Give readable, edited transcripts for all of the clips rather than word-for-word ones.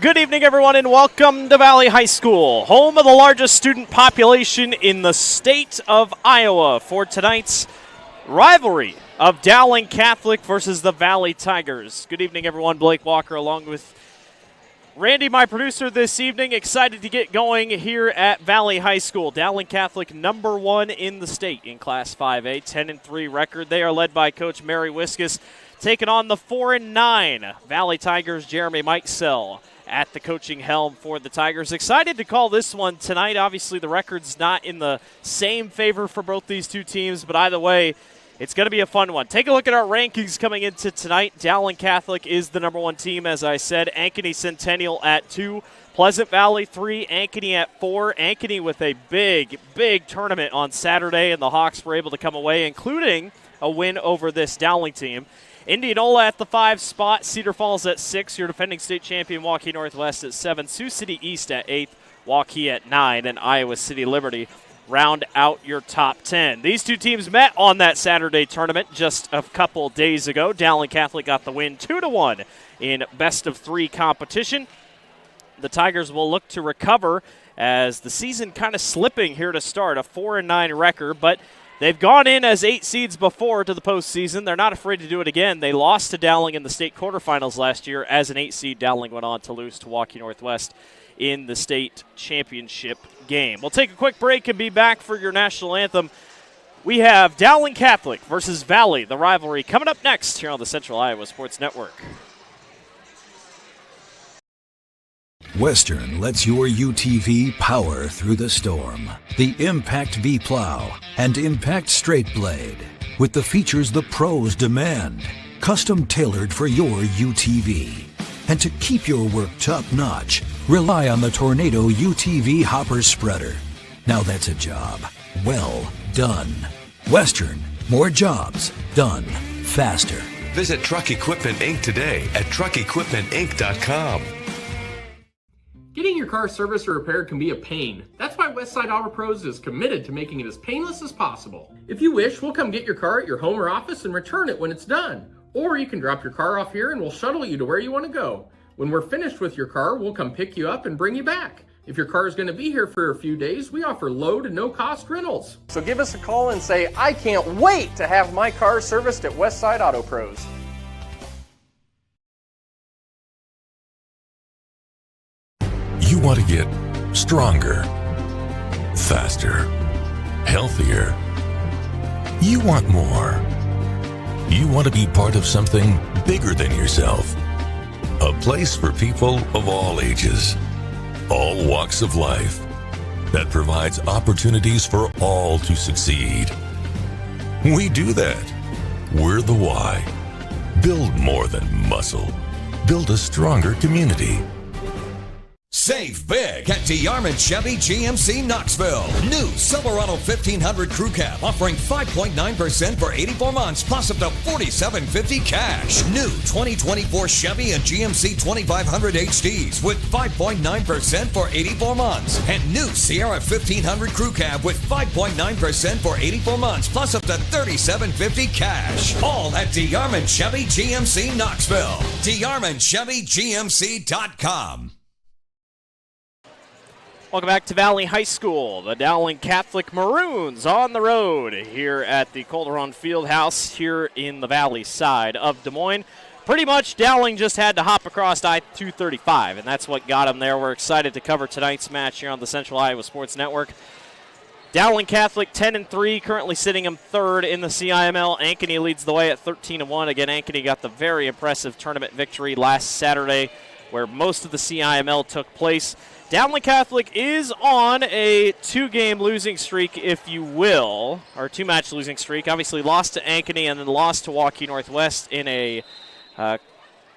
Good evening, everyone, and welcome to Valley High School, home of the largest student population in the state of Iowa, for tonight's rivalry of Dowling Catholic versus the Valley Tigers. Good evening, everyone. Blake Walker along with Randy, my producer this evening, excited to get going here at Valley High School. Dowling Catholic #1 in the state in Class 5A, 10-3 record. They are led by Coach Mary Wiskus, taking on the 4-9 Valley Tigers. Jeremy Mikesell at the coaching helm for the Tigers. Excited to call this one tonight. Obviously, the record's not in the same favor for both these two teams, but either way, it's going to be a fun one. Take a look at our rankings coming into tonight. Dowling Catholic is the #1 team, as I said. Ankeny Centennial at 2. Pleasant Valley 3. Ankeny at 4. Ankeny with a big, big tournament on Saturday, and the Hawks were able to come away, including a win over this Dowling team. Indianola at the 5 spot. Cedar Falls at 6. Your defending state champion, Waukee Northwest at 7. Sioux City East at 8. Waukee at 9. And Iowa City Liberty round out your top 10. These two teams met on that Saturday tournament just a couple days ago. Dowling Catholic got the win 2-1 in best-of-3 competition. The Tigers will look to recover as the season kind of slipping here to start, a 4-9 record, but they've gone in as 8 seeds before to the postseason. They're not afraid to do it again. They lost to Dowling in the state quarterfinals last year as an 8 seed. Dowling went on to lose to Waukee Northwest in the state championship game. We'll take a quick break and be back for your national anthem. We have Dowling Catholic versus Valley, the rivalry, coming up next here on the Central Iowa Sports Network. Western lets your UTV power through the storm. The Impact V Plow and Impact Straight Blade, with the features the pros demand, custom tailored for your UTV. And to keep your work top-notch, rely on the Tornado UTV Hopper Spreader. Now that's a job well done. Western, more jobs done faster. Visit Truck Equipment Inc. today at truckequipmentinc.com. Getting your car serviced or repaired can be a pain. That's why Westside Auto Pros is committed to making it as painless as possible. If you wish, we'll come get your car at your home or office and return it when it's done. Or you can drop your car off here and we'll shuttle you to where you want to go. When we're finished with your car, we'll come pick you up and bring you back. If your car is going to be here for a few days, we offer low to no cost rentals. So give us a call and say, I can't wait to have my car serviced at Westside Auto Pros. You want to get stronger, faster, healthier. You want more. You want to be part of something bigger than yourself. A place for people of all ages, all walks of life, that provides opportunities for all to succeed. We do that. We're the why. Build more than muscle. Build a stronger community. Save big at DeArmond Chevy GMC Knoxville. New Silverado 1500 Crew Cab offering 5.9% for 84 months plus up to $4,750 cash. New 2024 Chevy and GMC 2500 HDs with 5.9% for 84 months. And new Sierra 1500 Crew Cab with 5.9% for 84 months plus up to $3,750 cash. All at DeArmond Chevy GMC Knoxville. DeArmondChevyGMC.com. Welcome back to Valley High School. The Dowling Catholic Maroons on the road here at the Calderon Fieldhouse here in the Valley side of Des Moines. Pretty much Dowling just had to hop across I-235, and that's what got them there. We're excited to cover tonight's match here on the Central Iowa Sports Network. Dowling Catholic 10-3, currently sitting in third in the CIML. Ankeny leads the way at 13-1. Again, Ankeny got the very impressive tournament victory last Saturday where most of the CIML took place. Dowling Catholic is on a 2-game losing streak, if you will, or 2-match losing streak. Obviously lost to Ankeny and then lost to Waukee Northwest in a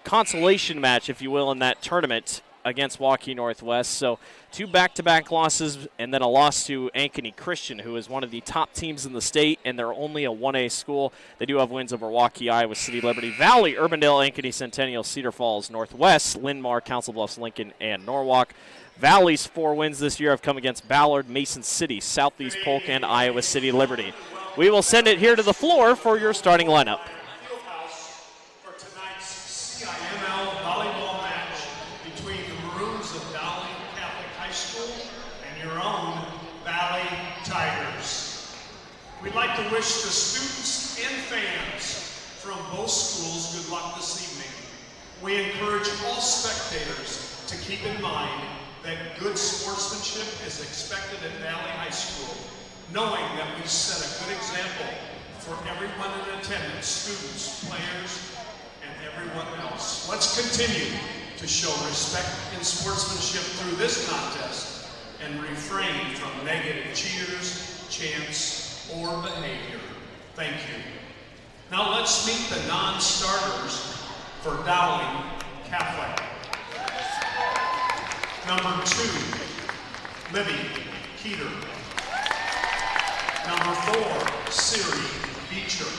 consolation match, if you will, in that tournament against Waukee Northwest. So 2 back-to-back losses and then a loss to Ankeny Christian, who is one of the top teams in the state, and they're only a 1A school. They do have wins over Waukee, Iowa City, Liberty, Valley, Urbandale, Ankeny, Centennial, Cedar Falls, Northwest, Linn-Mar, Council Bluffs, Lincoln, and Norwalk. Valley's 4 wins this year have come against Ballard, Mason City, Southeast Polk, and Iowa City Liberty. We will send it here to the floor for your starting lineup. For tonight's CIML volleyball match between the Maroons of Dowling Catholic High School and your own Valley Tigers. We'd like to wish the students and fans from both schools good luck this evening. We encourage all spectators to keep in mind that good sportsmanship is expected at Valley High School, knowing that we set a good example for everyone in attendance, students, players, and everyone else. Let's continue to show respect and sportsmanship through this contest and refrain from negative cheers, chants, or behavior. Thank you. Now let's meet the non-starters for Dowling Catholic. Number 2, Libby Keeter. Number 4, Siri Beecher.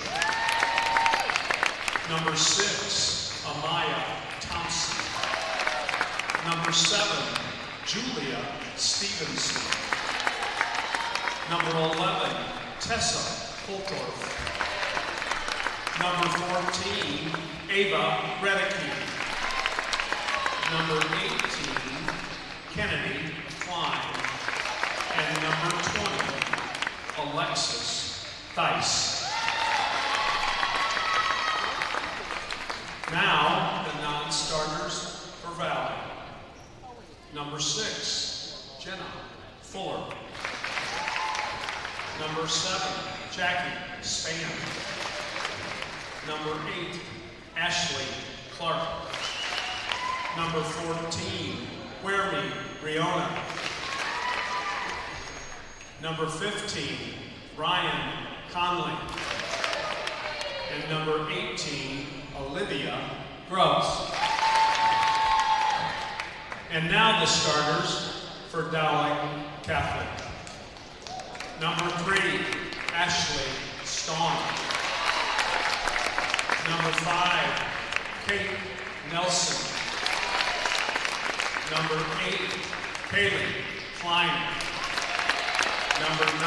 Number 6, Amaya Thompson. Number 7, Julia Stevenson. Number 11, Tessa Holtorf. Number 14, Ava Redicke. Number 18, Kennedy Klein. And number 20, Alexis Theis. Now, the non-starters for Valley. Number 6, Jenna Fuller. Number 7, Jackie Span. Number 8, Ashley Clark. Number 14, Werby Riona. Number 15, Ryan Conley. And number 18, Olivia Grubbs. And now the starters for Dowling Catholic. Number 3, Ashley Stawn. Number 5, Kate Nelson. Number 8, Kaylee Klein. Number 9,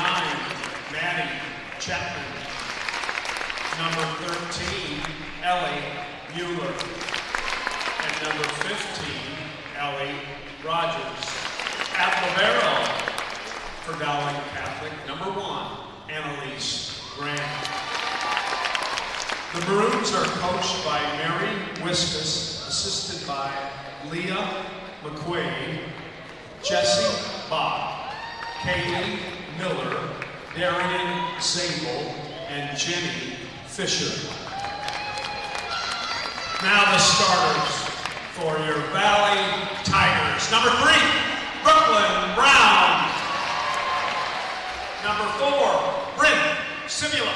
Maddie Chapman. Number 13, Ellie Mueller. And number 15, Ellie Rogers. At libero for Dowling Catholic, number 1, Annalise Graham. The Maroons are coached by Mary Wiskus, assisted by Leah McQuaid, Jesse Bach, Kaylee Miller, Darian Zabel, and Jenny Fisher. Now the starters for your Valley Tigers. Number 3, Brooklyn Brown. Number 4, Bryn Simula.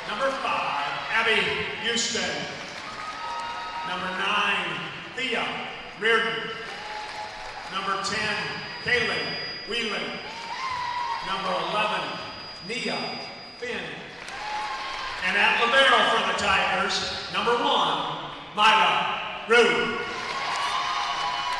Number 5, Abby Houston. Number 9, Thea Reardon. Number 10, Kaylin Whelan. Number 11, Nia Finn. And at libero for the Tigers, number 1, Myra Rude.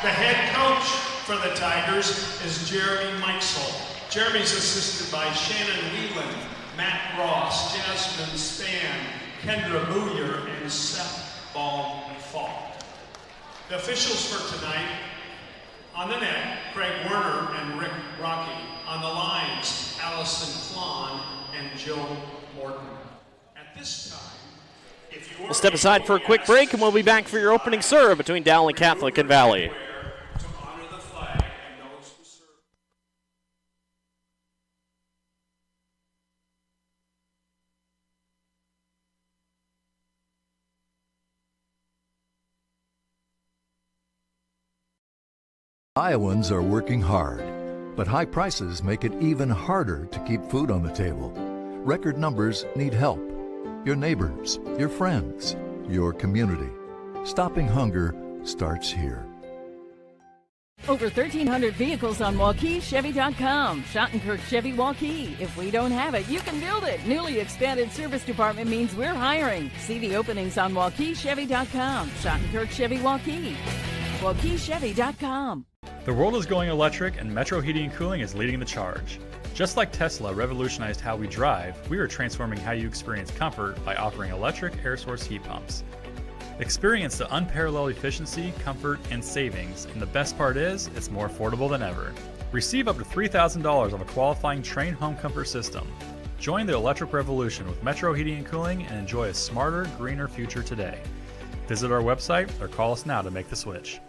The head coach for the Tigers is Jeremy Meixel. Jeremy's assisted by Shannon Whelan, Matt Ross, Jasmine Span, Kendra Booyer, and Seth Baum-Falk. The officials for tonight, on the net, Craig Werner and Rick Rocky. On the lines, Allison Klon and Jill Morton. At this time, if you We'll step aside for a quick break, and we'll be back for your opening serve between Dowling Catholic and Valley. to honor the flag and those who serve. Iowans are working hard, but high prices make it even harder to keep food on the table. Record numbers need help. Your neighbors, your friends, your community. Stopping hunger starts here. Over 1,300 vehicles on WaukeeChevy.com. Schottenkirk Chevy Waukee. If we don't have it, you can build it. Newly expanded service department means we're hiring. See the openings on WaukeeChevy.com. Schottenkirk Chevy Waukee. WaukeeChevy.com. The world is going electric, and Metro Heating and Cooling is leading the charge. Just like Tesla revolutionized how we drive, we are transforming how you experience comfort by offering electric air source heat pumps. Experience the unparalleled efficiency, comfort, and savings, and the best part is, it's more affordable than ever. Receive up to $3,000 of a qualifying Train home comfort system. Join the electric revolution with Metro Heating and Cooling and enjoy a smarter, greener future today. Visit our website or call us now to make the switch.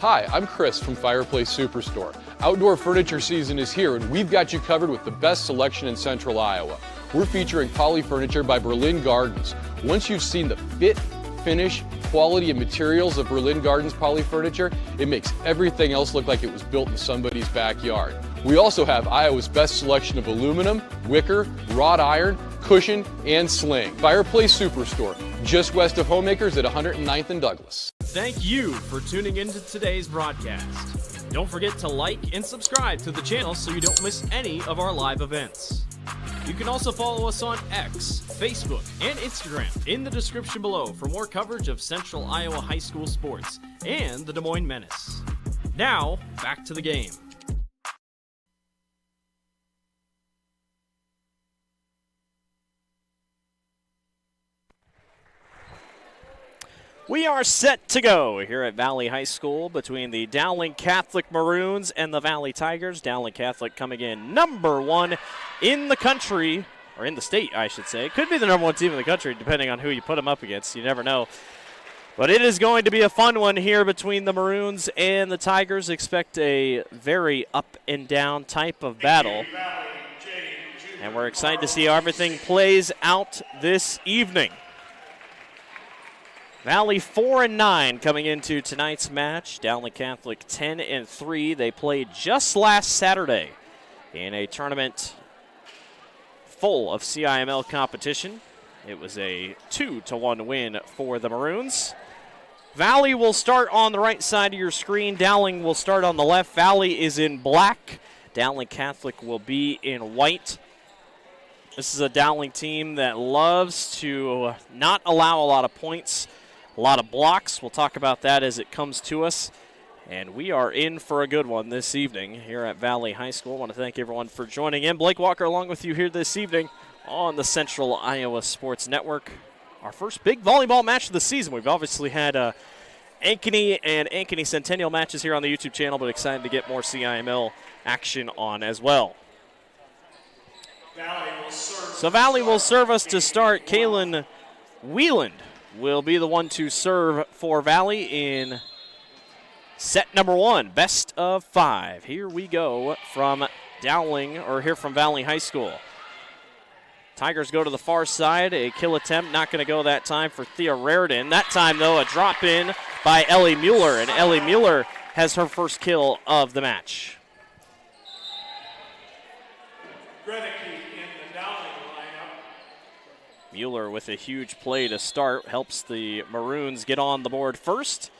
Hi, I'm Chris from Fireplace Superstore. Outdoor furniture season is here and we've got you covered with the best selection in Central Iowa. We're featuring Poly Furniture by Berlin Gardens. Once you've seen the fit, finish, quality, and materials of Berlin Gardens Poly Furniture, it makes everything else look like it was built in somebody's backyard. We also have Iowa's best selection of aluminum, wicker, wrought iron, cushion, and sling. Fireplace Superstore, just west of Homemakers at 109th and Douglas. Thank you for tuning into today's broadcast. Don't forget to like and subscribe to the channel so you don't miss any of our live events. You can also follow us on X, Facebook, and Instagram in the description below for more coverage of Central Iowa high school sports and the Des Moines Menace. Now, back to the game. We are set to go here at Valley High School between the Dowling Catholic Maroons and the Valley Tigers. Dowling Catholic coming in #1 in the country, or in the state, I should say. Could be the #1 team in the country, depending on who you put them up against. You never know. But it is going to be a fun one here between the Maroons and the Tigers. Expect a very up and down type of battle. And we're excited to see how everything plays out this evening. Valley 4-9 coming into tonight's match. Dowling Catholic 10-3. They played just last Saturday in a tournament full of CIML competition. It was a 2-1 win for the Maroons. Valley will start on the right side of your screen. Dowling will start on the left. Valley is in black. Dowling Catholic will be in white. This is a Dowling team that loves to not allow a lot of points. A lot of blocks. We'll talk about that as it comes to us. And we are in for a good one this evening here at Valley High School. I want to thank everyone for joining in. Blake Walker along with you here this evening on the Central Iowa Sports Network. Our first big volleyball match of the season. We've obviously had Ankeny and Ankeny Centennial matches here on the YouTube channel, but excited to get more CIML action on as well. So Valley will serve us to start. Kaylin Wieland will be the one to serve for Valley in set #1, best of 5. Here we go from Dowling, or here from Valley High School. Tigers go to the far side. A kill attempt, not going to go that time for Thea Raridan. That time, though, a drop in by Ellie Mueller, and Ellie Mueller has her first kill of the match. Mueller with a huge play to start, helps the Maroons get on the board first.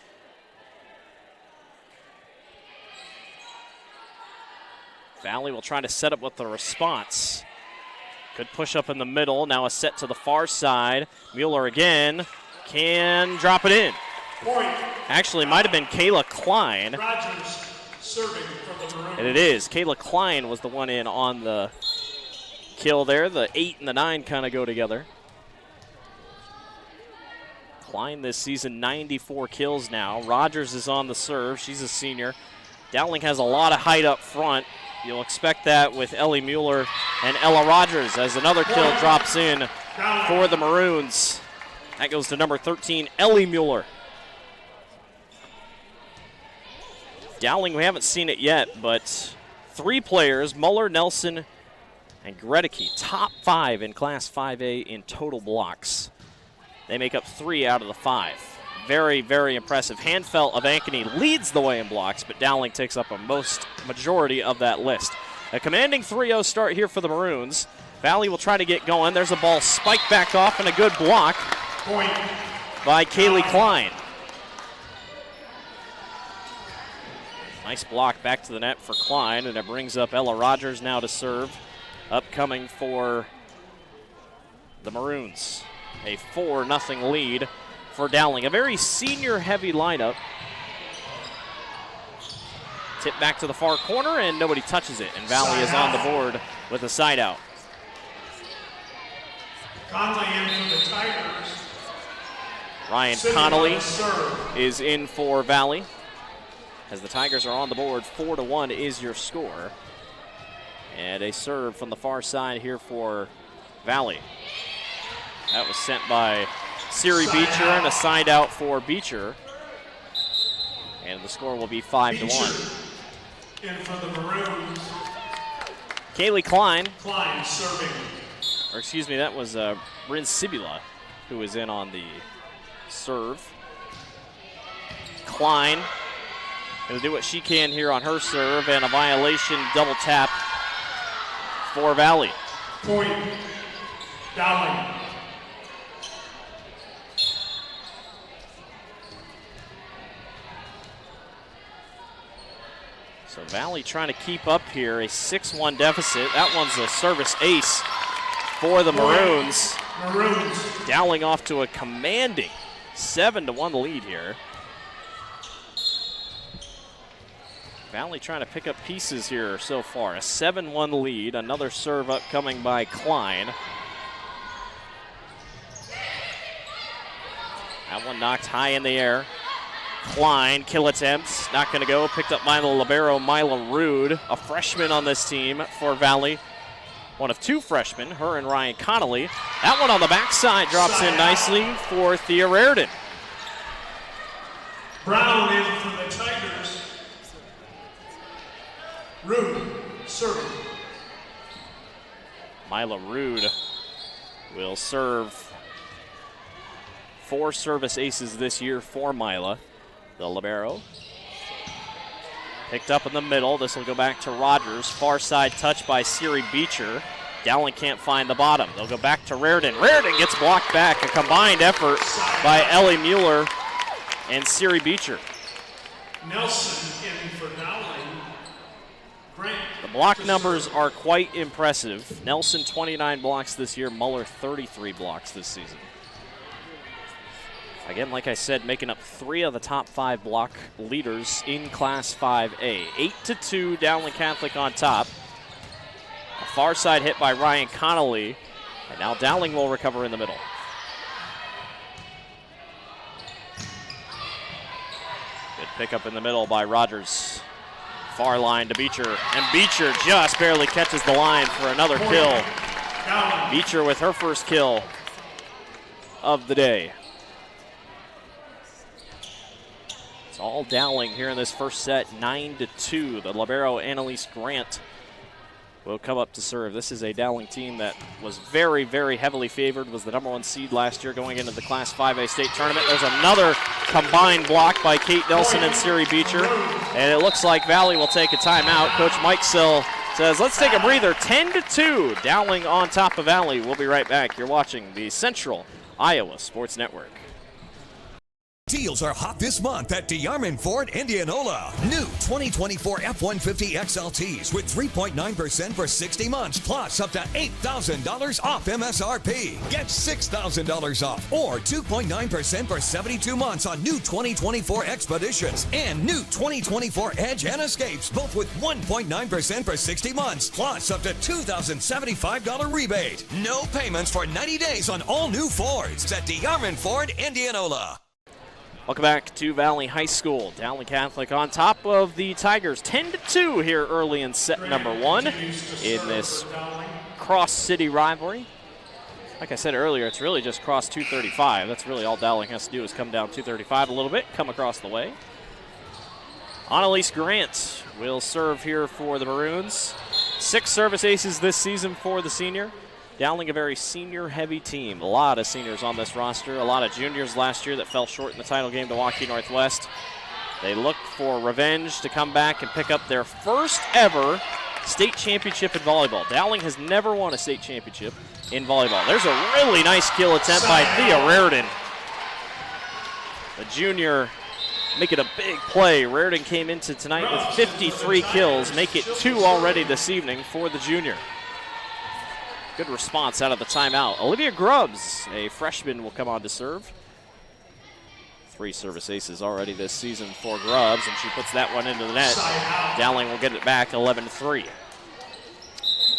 Valley will try to set up with the response. Good push up in the middle, now a set to the far side. Mueller again, can drop it in. Actually, might have been Kayla Klein. And it is. Kayla Klein was the one in on the kill there. The 8 and the 9 kind of go together. Klein this season, 94 kills now. Rogers is on the serve. She's a senior. Dowling has a lot of height up front. You'll expect that with Ellie Mueller and Ella Rogers as another kill drops in for the Maroons. That goes to number 13, Ellie Mueller. Dowling, we haven't seen it yet, but 3 players, Muller, Nelson, and Gredicke, top 5 in Class 5A in total blocks. They make up 3 out of the 5. Very, very impressive. Handfelt of Ankeny leads the way in blocks, but Dowling takes up a majority of that list. A commanding 3-0 start here for the Maroons. Valley will try to get going. There's a ball spiked back off and a good block by Kaylee Klein. Nice block back to the net for Klein, and it brings up Ella Rogers now to serve. Upcoming for the Maroons. A 4-0 lead for Dowling. A very senior-heavy lineup. Tip back to the far corner, and nobody touches it. And Valley is on the board with a side out. Ryan Connolly is in for Valley. As the Tigers are on the board, 4-1 is your score. And a serve from the far side here for Valley. That was sent by Siri Beecher, and a side out for Beecher. And the score will be 5-1. And for the Maroons, Kaylee Klein. Klein serving. Or excuse me, that was Bryn Sibula who was in on the serve. Klein going to do what she can here on her serve, and a violation double tap for Valley. Point, Dowling. So Valley trying to keep up here, a 6-1 deficit. That one's a service ace for the Maroons. Dowling off to a commanding 7-1 lead here. Valley trying to pick up pieces here so far. A 7-1 lead. Another serve upcoming by Klein. That one knocked high in the air. Klein, kill attempts, not going to go. Picked up by the libero, Mila Rude, a freshman on this team for Valley. One of two freshmen, her and Ryan Connolly. That one on the backside drops in nicely for Thea Raridan. Brown in for the Tigers. Rude, serving. Mila Rude will serve 4 service aces this year for Mila. The libero. Picked up in the middle. This will go back to Rogers. Far side touch by Siri Beecher. Dowling can't find the bottom. They'll go back to Raridan. Raridan gets blocked back. A combined effort by Ellie Mueller and Siri Beecher. Nelson in for Dowling. Grant. The block numbers are quite impressive. Nelson 29 blocks this year. Mueller 33 blocks this season. Again, like I said, making up 3 of the top 5 block leaders in Class 5A. 8-2, Dowling Catholic on top. A far side hit by Ryan Connolly, and now Dowling will recover in the middle. Good pickup in the middle by Rogers. Far line to Beecher, and Beecher just barely catches the line for another kill. Beecher with her first kill of the day. It's all Dowling here in this first set, 9-2. The libero Annalise Grant will come up to serve. This is a Dowling team that was very, very heavily favored, was the #1 seed last year going into the Class 5A state tournament. There's another combined block by Kate Nelson and Siri Beecher, and it looks like Valley will take a timeout. Coach Mike Sill says, let's take a breather. 10-2, Dowling on top of Valley. We'll be right back. You're watching the Central Iowa Sports Network. Deals are hot this month at DeArmond Ford Indianola. New 2024 F-150 XLTs with 3.9% for 60 months, plus up to $8,000 off MSRP. Get $6,000 off or 2.9% for 72 months on new 2024 Expeditions and new 2024 Edge and Escapes, both with 1.9% for 60 months, plus up to $2,075 rebate. No payments for 90 days on all new Fords at DeArmond Ford Indianola. Welcome back to Valley High School. Dowling Catholic on top of the Tigers, 10-2 here early in set number 1 in this cross-city rivalry. Like I said earlier, it's really just cross 235. That's really all Dowling has to do is come down 235 a little bit, come across the way. Annalise Grant will serve here for the Maroons. 6 service aces this season for the senior. Dowling, a very senior-heavy team. A lot of seniors on this roster. A lot of juniors last year that fell short in the title game to Waukee Northwest. They look for revenge to come back and pick up their first ever state championship in volleyball. Dowling has never won a state championship in volleyball. There's a really nice kill attempt by Thea Raridan. The junior making a big play. Raridan came into tonight with 53 kills, make it 2 already this evening for the junior. Good response out of the timeout. Olivia Grubbs, a freshman, will come on to serve. 3 service aces already this season for Grubbs, and she puts that one into the net. Dowling will get it back 11-3.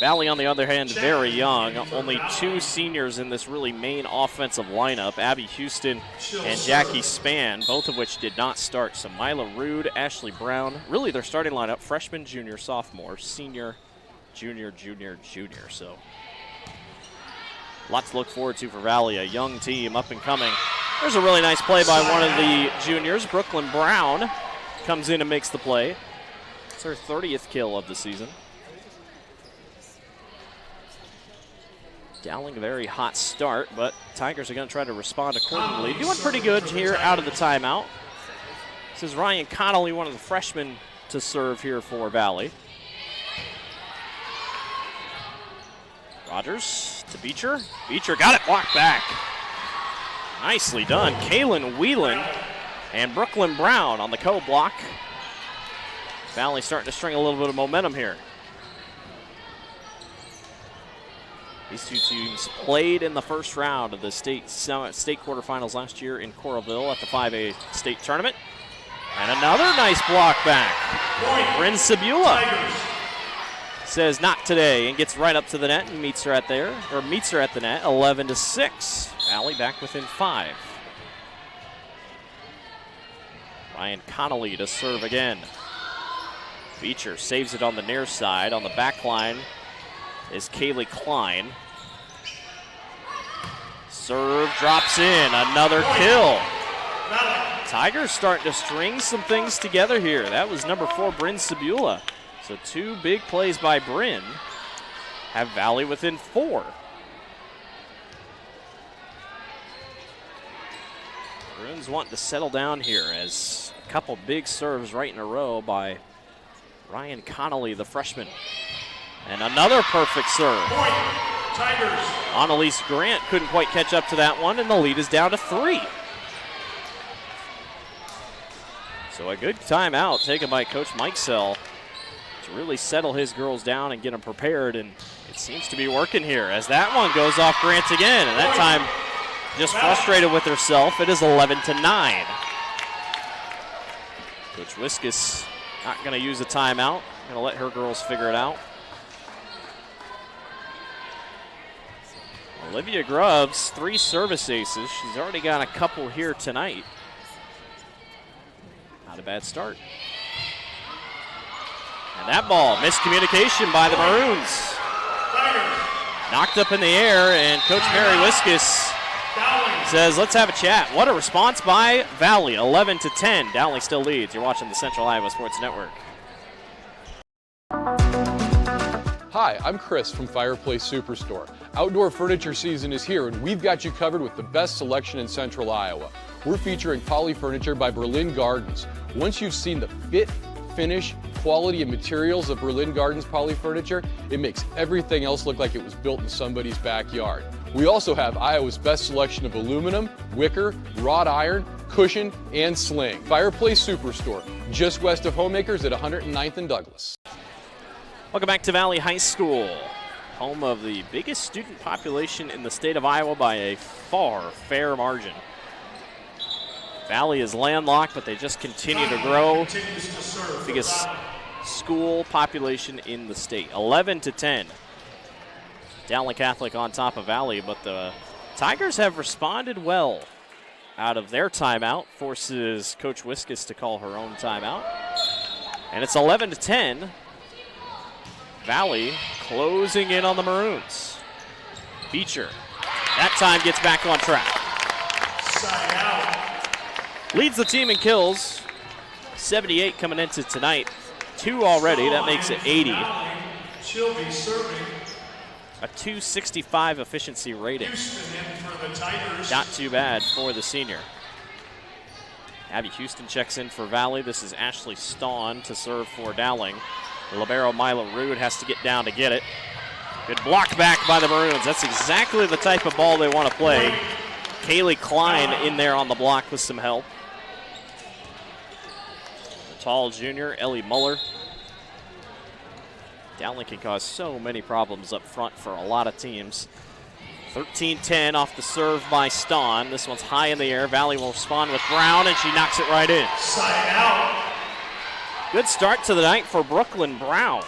Valley, on the other hand, very young. Only 2 seniors in this really main offensive lineup, Abby Houston and Jackie Spann, both of which did not start. So Mila Rude, Ashley Brown, really their starting lineup, freshman, junior, sophomore, senior, junior, junior, junior. So lots to look forward to for Valley, a young team up and coming. There's a really nice play by one of the juniors, Brooklyn Brown. comes in and makes the play. It's her 30th kill of the season. Dowling, a very hot start, but Tigers are going to try to respond accordingly. Doing pretty good here out of the timeout. This is Ryan Connolly, one of the freshmen to serve here for Valley. Rogers to Beecher. Beecher got it, blocked back. Nicely done. Kaylin Whelan and Brooklyn Brown on the co-block. Valley starting to string a little bit of momentum here. These two teams played in the first round of the state quarterfinals last year in Coralville at the 5A state tournament. And another nice block back. Bryn Sabula says not today and gets right up to the net and meets her at the net. 11-6. Valley back within 5. Ryan Connolly to serve again. Beecher saves it on the near side. On the back line is Kaylee Klein. Serve drops in, another kill. Tigers starting to string some things together here. That was number 4, Bryn Sabula. So 2 big plays by Bryn have Valley within 4. Bruins wanting to settle down here as a couple big serves right in a row by Ryan Connolly, the freshman. And another perfect serve. Tigers. Annalise Grant couldn't quite catch up to that one, and the lead is down to 3. So a good timeout taken by Coach Mike Sell to really settle his girls down and get them prepared, and it seems to be working here as that one goes off Grant again, and that time just frustrated with herself. It is 11-9. Coach Wiskus not going to use a timeout. Going to let her girls figure it out. Olivia Grubbs, 3 service aces. She's already got a couple here tonight. Not a bad start. And that ball, miscommunication by the Maroons. Knocked up in the air, and Coach Mary Wiskus says, let's have a chat. What a response by Valley, 11-10. Dowling still leads. You're watching the Central Iowa Sports Network. Hi, I'm Chris from Fireplace Superstore. Outdoor furniture season is here, and we've got you covered with the best selection in Central Iowa. We're featuring Poly Furniture by Berlin Gardens. Once you've seen the fit, finish, quality, and materials of Berlin Gardens Poly Furniture, it makes everything else look like it was built in somebody's backyard. We also have Iowa's best selection of aluminum, wicker, wrought iron, cushion, and sling. Fireplace Superstore, just west of Homemakers at 109th and Douglas. Welcome back to Valley High School, home of the biggest student population in the state of Iowa by a fair margin. Valley is landlocked, but they just continue to grow. Biggest school population in the state, 11-10. Dowling Catholic on top of Valley, but the Tigers have responded well out of their timeout. Forces Coach Wiskus to call her own timeout. And it's 11-10. Valley closing in on the Maroons. Beecher, that time gets back on track. Leads the team in kills. 78 coming into tonight. 2 already, that makes it 80. She'll be serving. A .265 efficiency rating. Not too bad for the senior. Abby Houston checks in for Valley. This is Ashley Stawn to serve for Dowling. The libero Mila Rude has to get down to get it. Good block back by the Maroons. That's exactly the type of ball they want to play. Kaylee Klein in there on the block with some help. The tall junior, Ellie Muller. Dowling can cause so many problems up front for a lot of teams. 13-10 off the serve by Stawn. This one's high in the air. Valley will respond with Brown, and she knocks it right in. Side out. Good start to the night for Brooklyn Brown.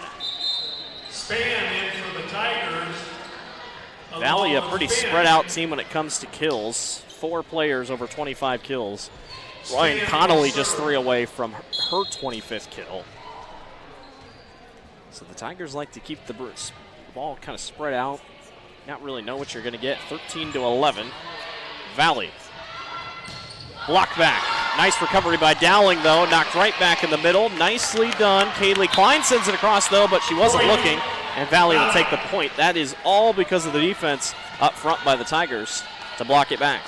Span in for the Tigers. Valley, a pretty spread out team when it comes to kills. 4 players over 25 kills. Ryan Connolly just 3 away from her 25th kill. So the Tigers like to keep the ball kind of spread out. Not really know what you're going to get. 13-11. Valley. Block back. Nice recovery by Dowling, though. Knocked right back in the middle. Nicely done. Kaylee Klein sends it across, though, but she wasn't looking. And Valley will take the point. That is all because of the defense up front by the Tigers to block it back.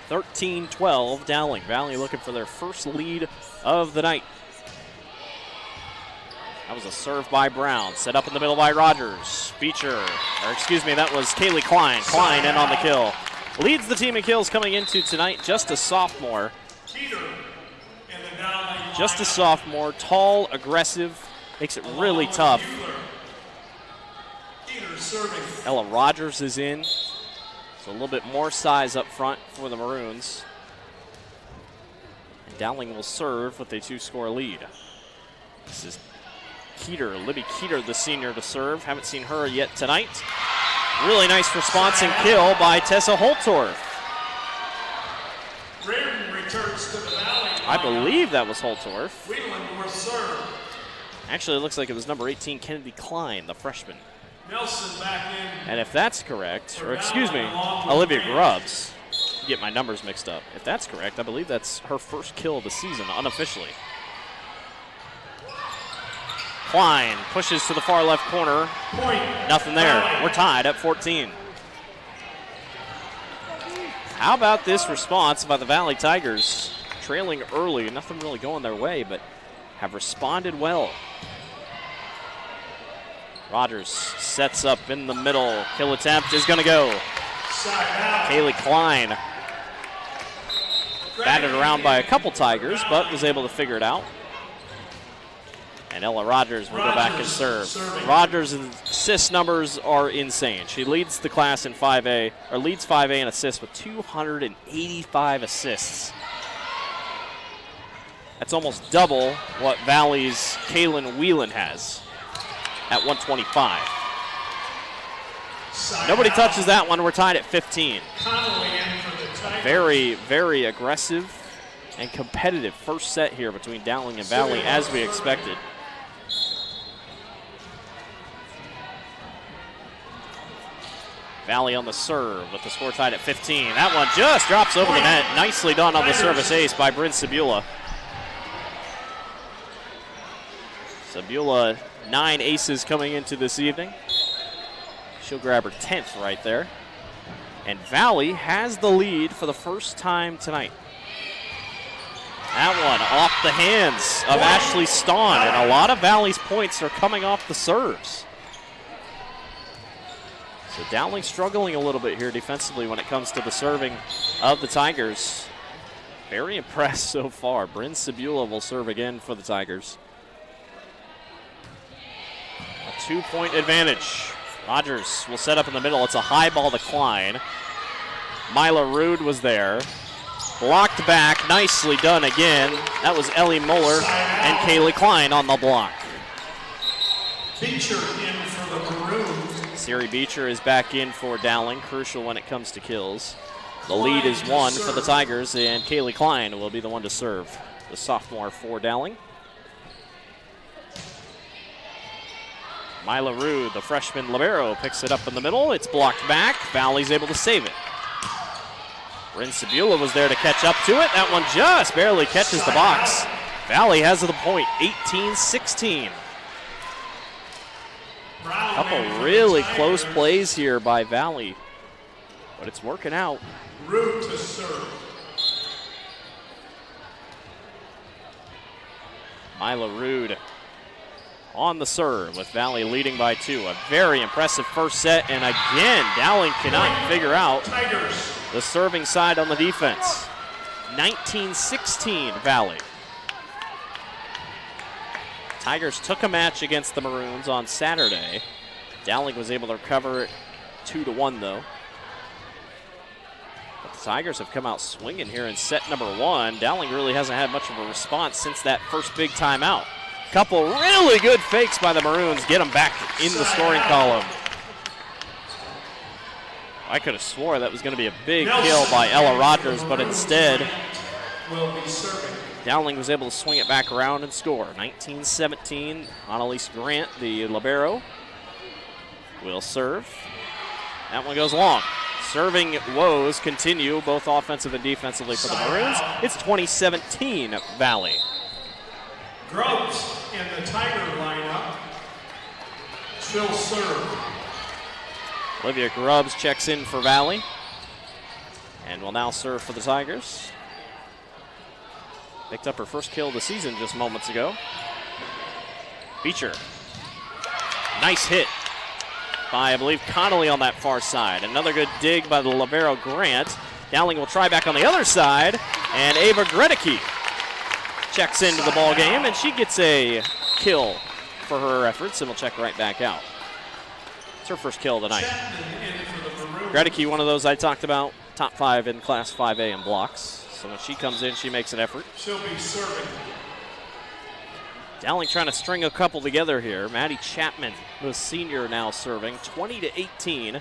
13-12, Dowling. Valley looking for their first lead of the night. That was a serve by Brown. Set up in the middle by Rogers. That was Kaylee Klein. Klein in on the kill. Leads the team in kills coming into tonight. Just a sophomore. Tall, aggressive. Makes it really tough. Ella Rogers is in. So a little bit more size up front for the Maroons. And Dowling will serve with a 2-score lead. This is Libby Keeter, the senior, to serve. Haven't seen her yet tonight. Really nice response and kill by Tessa Holtorf. I believe that was Holtorf. Actually, it looks like it was number 18, Kennedy Klein, the freshman. And if that's correct, Olivia Grubbs. Get my numbers mixed up. If that's correct, I believe that's her first kill of the season, unofficially. Klein pushes to the far left corner. Nothing there. We're tied at 14. How about this response by the Valley Tigers? Trailing early, nothing really going their way, but have responded well. Rogers sets up in the middle. Kill attempt is going to go. Kaylee Klein batted around by a couple Tigers, but was able to figure it out. And Ella Rogers will go back and serve. Rogers' assist numbers are insane. She leads the class in 5A, or leads 5A in assists with 285 assists. That's almost double what Valley's Kaylin Whelan has at 125. Nobody touches that one. We're tied at 15. Very, very aggressive and competitive first set here between Dowling and Valley, as we expected. Valley on the serve with the score tied at 15. That one just drops over the net. Nicely done on the service ace by Bryn Sabula. Sabula, 9 aces coming into this evening. She'll grab her 10th right there. And Valley has the lead for the first time tonight. That one off the hands of Ashley Stawn, and a lot of Valley's points are coming off the serves. So Dowling struggling a little bit here defensively when it comes to the serving of the Tigers. Very impressed so far. Bryn Sabula will serve again for the Tigers. A 2-point advantage. Rogers will set up in the middle. It's a high ball to Klein. Mila Rude was there. Blocked back. Nicely done again. That was Ellie Muller and Kaylee Klein on the block. Beecher in for the Maroons. Siri Beecher is back in for Dowling. Crucial when it comes to kills. The lead is 1 for the Tigers, and Kaylee Klein will be the one to serve. The sophomore for Dowling. Mila Rude, the freshman libero, picks it up in the middle. It's blocked back. Valley's able to save it. Bryn Sabula was there to catch up to it. That one just barely catches the box. Valley has the point, 18-16. A couple really close plays here by Valley, but it's working out. Rude to serve. Mila Rude on the serve with Valley leading by 2. A very impressive first set, and again, Dowling cannot figure out the serving side on the defense. 19-16 Valley. Tigers took a match against the Maroons on Saturday. Dowling was able to recover it 2-1 though. But the Tigers have come out swinging here in set number 1. Dowling really hasn't had much of a response since that first big timeout. Couple really good fakes by the Maroons get them back in the scoring column. I could have swore that was going to be a big kill by Ella Rogers, but instead Dowling was able to swing it back around and score. 19-17, Annalise Grant, the libero, will serve. That one goes long. serving woes continue, both offensive and defensively for the Maroons. It's 2017 Valley. Grubbs in the Tiger lineup. She'll serve. Olivia Grubbs checks in for Valley and will now serve for the Tigers. Picked up her first kill of the season just moments ago. Beecher. Nice hit by, I believe, Connolly on that far side. Another good dig by the libero Grant. Dowling will try back on the other side, and Ava Gredicke checks into the ball game, and she gets a kill for her efforts, and will check right back out. It's her first kill of the night. Gredicke, one of those I talked about, top 5 in Class 5A in blocks. So when she comes in, she makes an effort. She'll be serving. Dowling trying to string a couple together here. Maddie Chapman, the senior, now serving 20-18.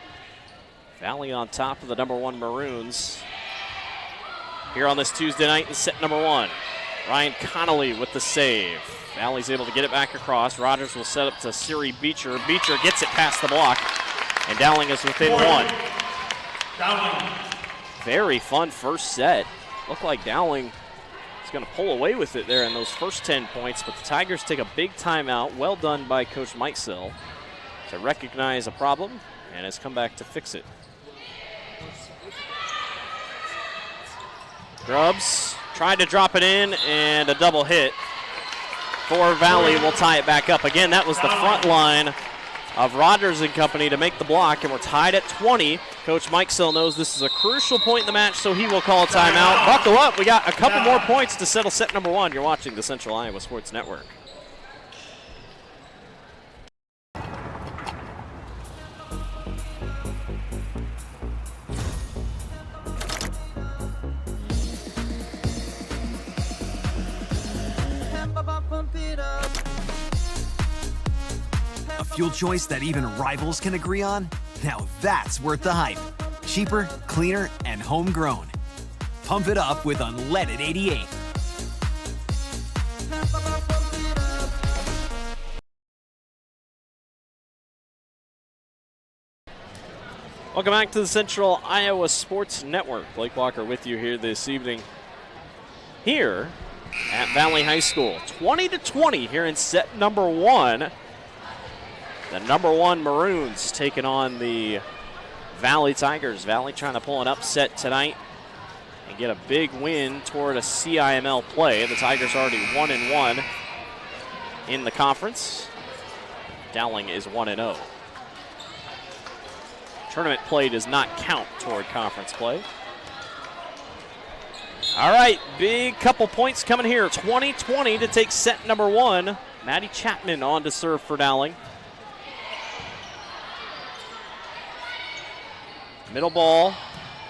Valley on top of the #1 Maroons here on this Tuesday night in set number 1. Ryan Connolly with the save. Valley's able to get it back across. Rogers will set up to Siri Beecher. Beecher gets it past the block, and Dowling is within 1. Dowling. Very fun first set. Looked like Dowling is going to pull away with it there in those first 10 points, but the Tigers take a big timeout. Well done by Coach Mike Sill to recognize a problem and has come back to fix it. Grubbs tried to drop it in, and a double hit for Valley will tie it back up. Again, that was the front line of Rogers and company to make the block, and we're tied at 20. Coach Mike Sill knows this is a crucial point in the match, so he will call a timeout. Buckle up. We got a couple more points to settle set number 1. You're watching the Central Iowa Sports Network. A fuel choice that even rivals can agree on? Now that's worth the hype. Cheaper, cleaner, and homegrown. Pump it up with unleaded 88. Welcome back to the Central Iowa Sports Network. Blake Walker with you here this evening here at Valley High School. 20-20 here in set number 1. The #1 Maroons taking on the Valley Tigers. Valley trying to pull an upset tonight and get a big win toward a CIML play. The Tigers already 1-1 in the conference. Dowling is 1-0. Tournament play does not count toward conference play. All right, big couple points coming here. 20-20 to take set number 1. Maddie Chapman on to serve for Dowling. Middle ball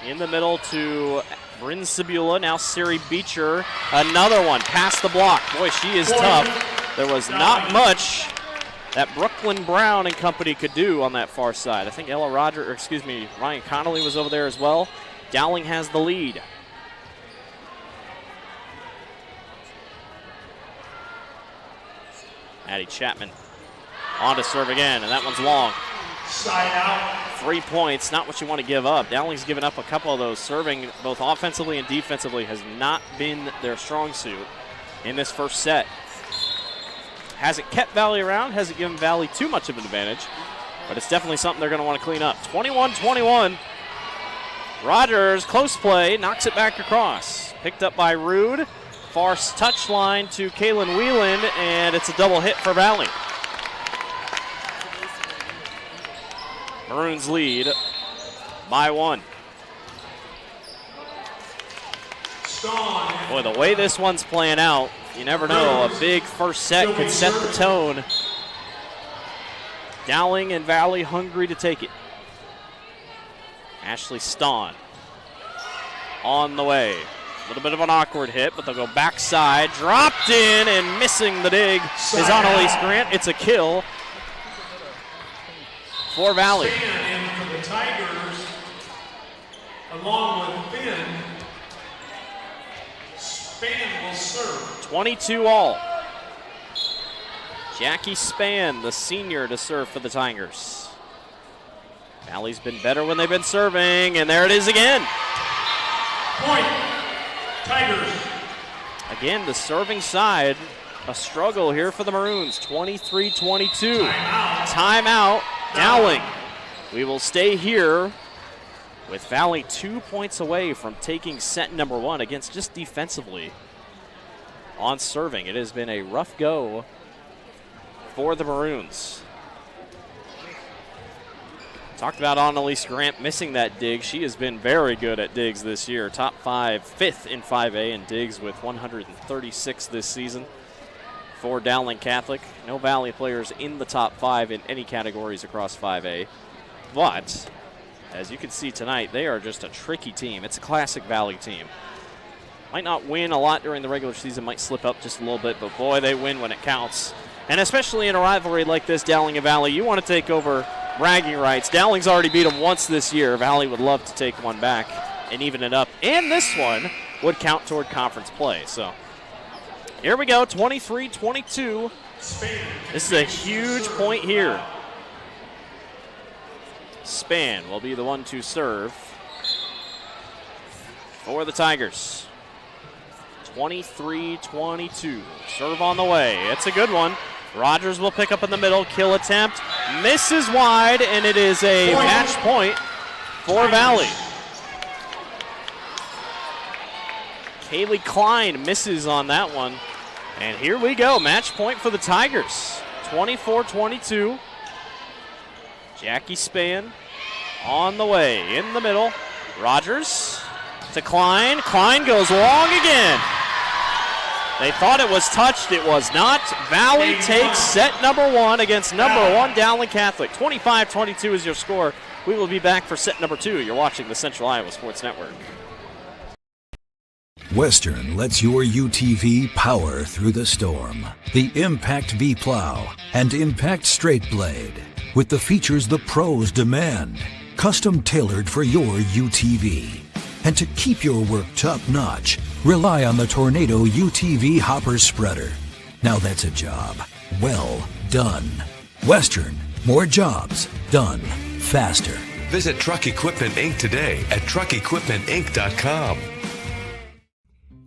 in the middle to Bryn Sabula. Now Siri Beecher. Another one past the block. Boy, she is tough. There was not much that Brooklyn Brown and company could do on that far side. I think Ryan Connolly was over there as well. Dowling has the lead. Maddie Chapman on to serve again, and that one's long. Side out. 3 points, not what you want to give up. Dowling's given up a couple of those. Serving both offensively and defensively has not been their strong suit in this first set. Hasn't kept Valley around, hasn't given Valley too much of an advantage, but it's definitely something they're going to want to clean up. 21-21. Rogers, close play, knocks it back across. Picked up by Rude. Far touch line to Kaylin Whelan, and it's a double hit for Valley. Maroons lead by 1. Boy, the way this one's playing out, you never know. A big first set could set the tone. Dowling and Valley hungry to take it. Ashley Stawn on the way. A little bit of an awkward hit, but they'll go backside. Dropped in, and missing the dig is Annalise Grant. It's a kill for Valley. Span in for the Tigers, along with Finn. Span will serve. 22 all. Jackie Span, the senior, to serve for the Tigers. Valley's been better when they've been serving, and there it is again. Point, Tigers. Again, the serving side, a struggle here for the Maroons. 23-22. Timeout, Dowling. We will stay here with Valley 2 points away from taking set number 1 against just defensively on serving. It has been a rough go for the Maroons. Talked about Annalise Grant missing that dig. She has been very good at digs this year. Top 5, 5th in 5A in digs with 136 this season for Dowling Catholic. No Valley players in the top 5 in any categories across 5A. But, as you can see tonight, they are just a tricky team. It's a classic Valley team. Might not win a lot during the regular season, might slip up just a little bit, but boy, they win when it counts. And especially in a rivalry like this, Dowling and Valley, you want to take over bragging rights. Dowling's already beat them once this year. Valley would love to take one back and even it up. And this one would count toward conference play. So here we go, 23-22. This is a huge point here. Span will be the one to serve for the Tigers. 23-22. Serve on the way. It's a good one. Rogers will pick up in the middle. Kill attempt. Misses wide, and it is a match point for Valley. Kaylee Klein misses on that one. And here we go. Match point for the Tigers. 24-22. Jackie Span on the way. In the middle. Rogers to Klein. Klein goes long again. They thought it was touched. It was not. Valley takes set number 1 against number 1 Dowling Catholic. 25-22 is your score. We will be back for set number 2. You're watching the Central Iowa Sports Network. Western lets your UTV power through the storm. The Impact V Plow and Impact Straight Blade. With the features the pros demand. Custom tailored for your UTV. And to keep your work top-notch, rely on the Tornado UTV Hopper Spreader. Now that's a job well done. Western, more jobs done faster. Visit Truck Equipment Inc. today at truckequipmentinc.com.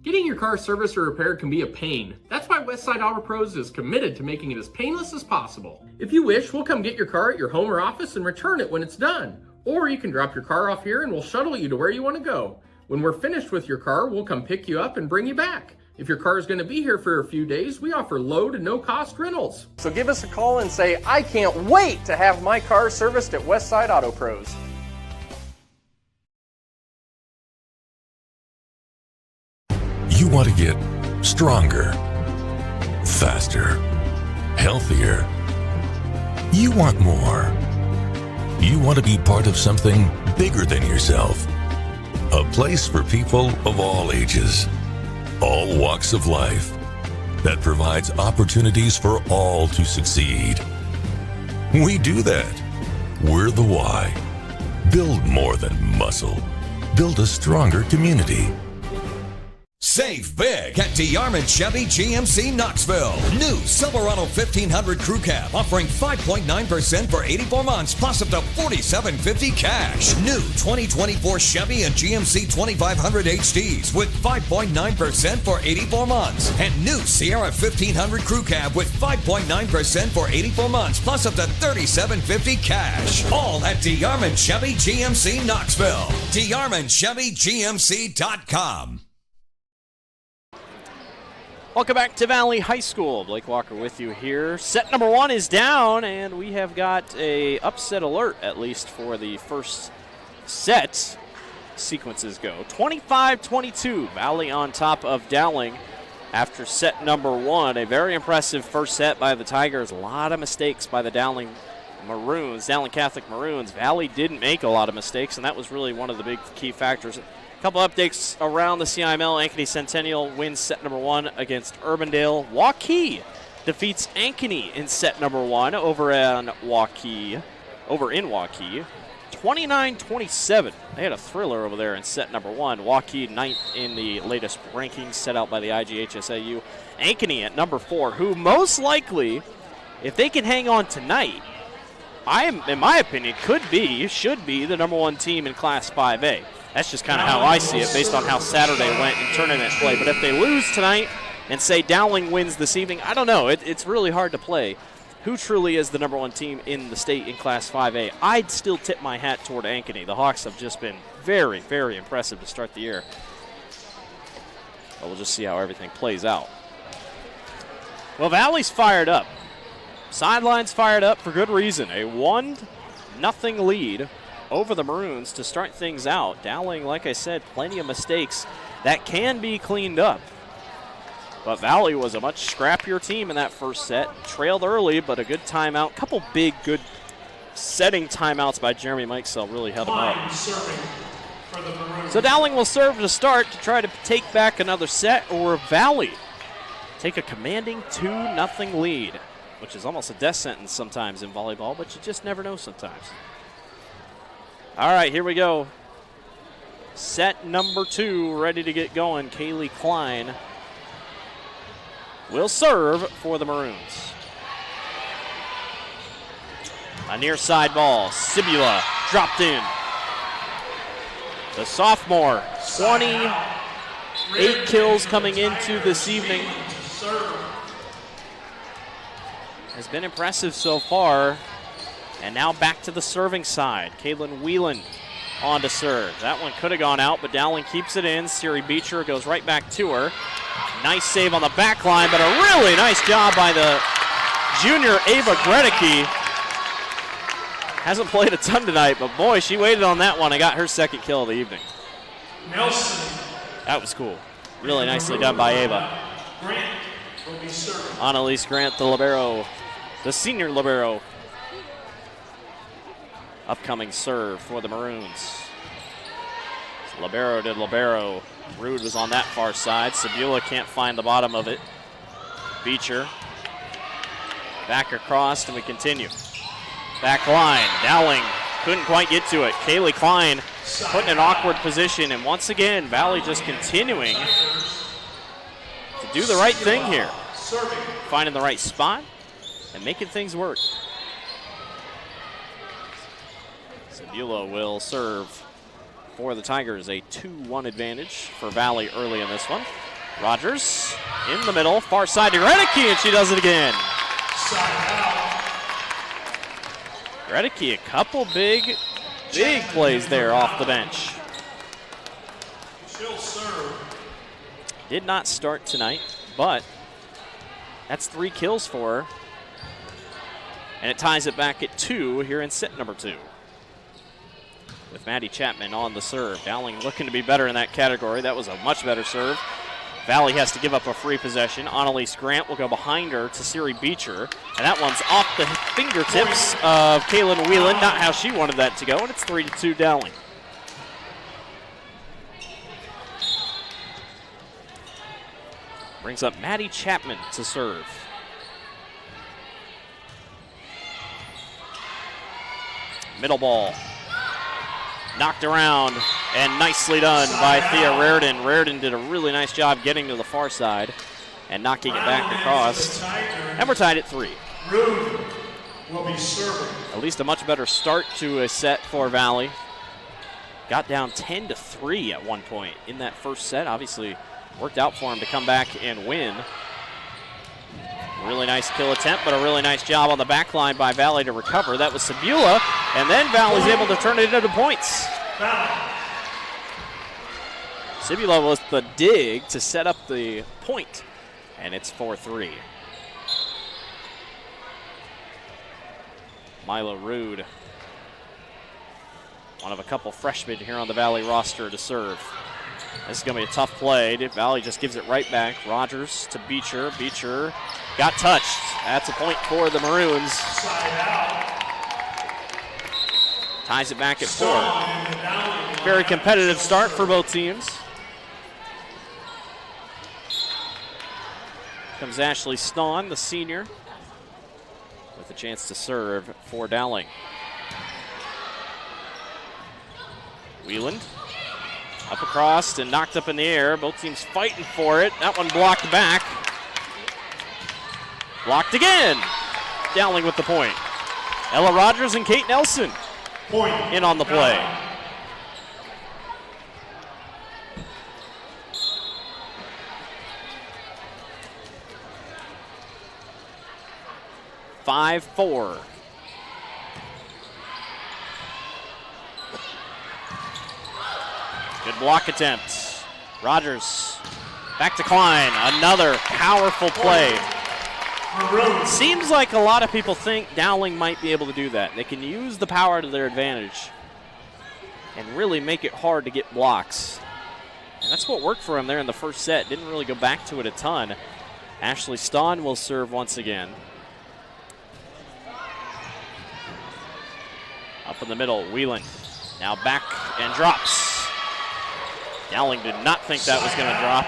Getting your car serviced or repaired can be a pain. That's why Westside Auto Pros is committed to making it as painless as possible. If you wish, we'll come get your car at your home or office and return it when it's done. Or you can drop your car off here and we'll shuttle you to where you want to go. When we're finished with your car, we'll come pick you up and bring you back. If your car is going to be here for a few days, we offer low to no cost rentals. So give us a call and say, I can't wait to have my car serviced at Westside Auto Pros. You want to get stronger, faster, healthier. You want more. You want to be part of something bigger than yourself. A place for people of all ages, all walks of life, that provides opportunities for all to succeed. We do that. We're the why. Build more than muscle. Build a stronger community. Save big at DeArmond Chevy GMC Knoxville. New Silverado 1500 Crew Cab offering 5.9% for 84 months plus up to $4,750 cash. New 2024 Chevy and GMC 2500 HDs with 5.9% for 84 months. And new Sierra 1500 Crew Cab with 5.9% for 84 months plus up to $3,750 cash. All at DeArmond Chevy GMC Knoxville. DeArmondChevyGMC.com. Welcome back to Valley High School. Blake Walker with you here. Set number 1 is down, and we have got a upset alert, at least for the first set. Sequences go 25-22. Valley on top of Dowling after set number 1. A very impressive first set by the Tigers. A lot of mistakes by the Dowling Maroons, Dowling Catholic Maroons. Valley didn't make a lot of mistakes, and that was really one of the big key factors. Couple updates around the CIML. Ankeny Centennial wins set number 1 against Urbandale. Waukee defeats Ankeny in set number 1 over in Waukee. 29-27. They had a thriller over there in set number 1. Waukee 9th in the latest rankings set out by the IGHSAU. Ankeny at number 4, who most likely, if they can hang on tonight, in my opinion, should be the number 1 team in Class 5A. That's just kind of how I see it based on how Saturday went in tournament play. But if they lose tonight and say Dowling wins this evening, I don't know. It's really hard to play who truly is the number 1 team in the state in Class 5A. I'd still tip my hat toward Ankeny. The Hawks have just been very, very impressive to start the year. But we'll just see how everything plays out. Well, Valley's fired up. Sidelines fired up for good reason. A 1-0 lead over the Maroons to start things out. Dowling, like I said, plenty of mistakes that can be cleaned up. But Valley was a much scrappier team in that first set. Trailed early, but a good timeout. Couple big, good setting timeouts by Jeremy Mikesell really held him up. So Dowling will serve to start to try to take back another set, or Valley take a commanding 2-0 lead, which is almost a death sentence sometimes in volleyball, but you just never know sometimes. All right, here we go. Set number 2 ready to get going. Kaylee Klein will serve for the Maroons. A near side ball. Sibula dropped in. The sophomore, 28 kills coming into this evening. Has been impressive so far. And now back to the serving side. Caitlin Whelan on to serve. That one could have gone out, but Dowling keeps it in. Siri Beecher goes right back to her. Nice save on the back line, but a really nice job by the junior Ava Gredicke. Hasn't played a ton tonight, but boy, she waited on that one and got her second kill of the evening. Nelson. That was cool. Really nicely done by Ava. Grant will be serving. Annalise Grant, the libero, the senior libero. Upcoming serve for the Maroons. Libero to libero. Rude was on that far side. Sibula can't find the bottom of it. Beecher. Back across, and we continue. Back line. Dowling couldn't quite get to it. Kaylee Klein put in an awkward position, and once again, Valley just continuing to do the right thing here. Finding the right spot and making things work. Sibula will serve for the Tigers, a 2-1 advantage for Valley early in this one. Rogers in the middle, far side to Gredicke, and she does it again. Gredicke, a couple big plays there off the bench. She'll serve. Did not start tonight, but that's 3 kills for her. And it ties it back at 2 here in set number 2. With Maddie Chapman on the serve. Dowling looking to be better in that category. That was a much better serve. Valley has to give up a free possession. Annalise Grant will go behind her to Siri Beecher. And that one's off the fingertips of Kaylin Whelan. Not how she wanted that to go, and it's 3-2 Dowling. Brings up Maddie Chapman to serve. Middle ball. Knocked around and nicely done by Thea Raridan. Raridan did a really nice job getting to the far side and knocking it back across. And we're tied at 3. Rude will be serving. At least a much better start to a set for Valley. Got down 10-3 at one point in that first set. Obviously worked out for him to come back and win. Really nice kill attempt, but a really nice job on the back line by Valley to recover. That was Sibula, and then Valley's able to turn it into points. Sibula was the dig to set up the point, and it's 4-3. Mila Rude, one of a couple freshmen here on the Valley roster to serve. This is going to be a tough play. Valley just gives it right back. Rogers to Beecher. Beecher got touched. That's a point for the Maroons. Ties it back at 4. Very competitive start for both teams. Comes Ashley Stawn, the senior, with a chance to serve for Dowling. Whelan. Up across and knocked up in the air. Both teams fighting for it. That one blocked back. Blocked again. Dowling with the point. Ella Rogers and Kate Nelson in on the play. Five, 4. Good block attempt. Rogers back to Klein. Another powerful play. Seems like a lot of people think Dowling might be able to do that. They can use the power to their advantage and really make it hard to get blocks. And that's what worked for him there in the first set. Didn't really go back to it a ton. Ashley Stawn will serve once again. Up in the middle, Whelan. Now back and drops. Dowling did not think that was going to drop.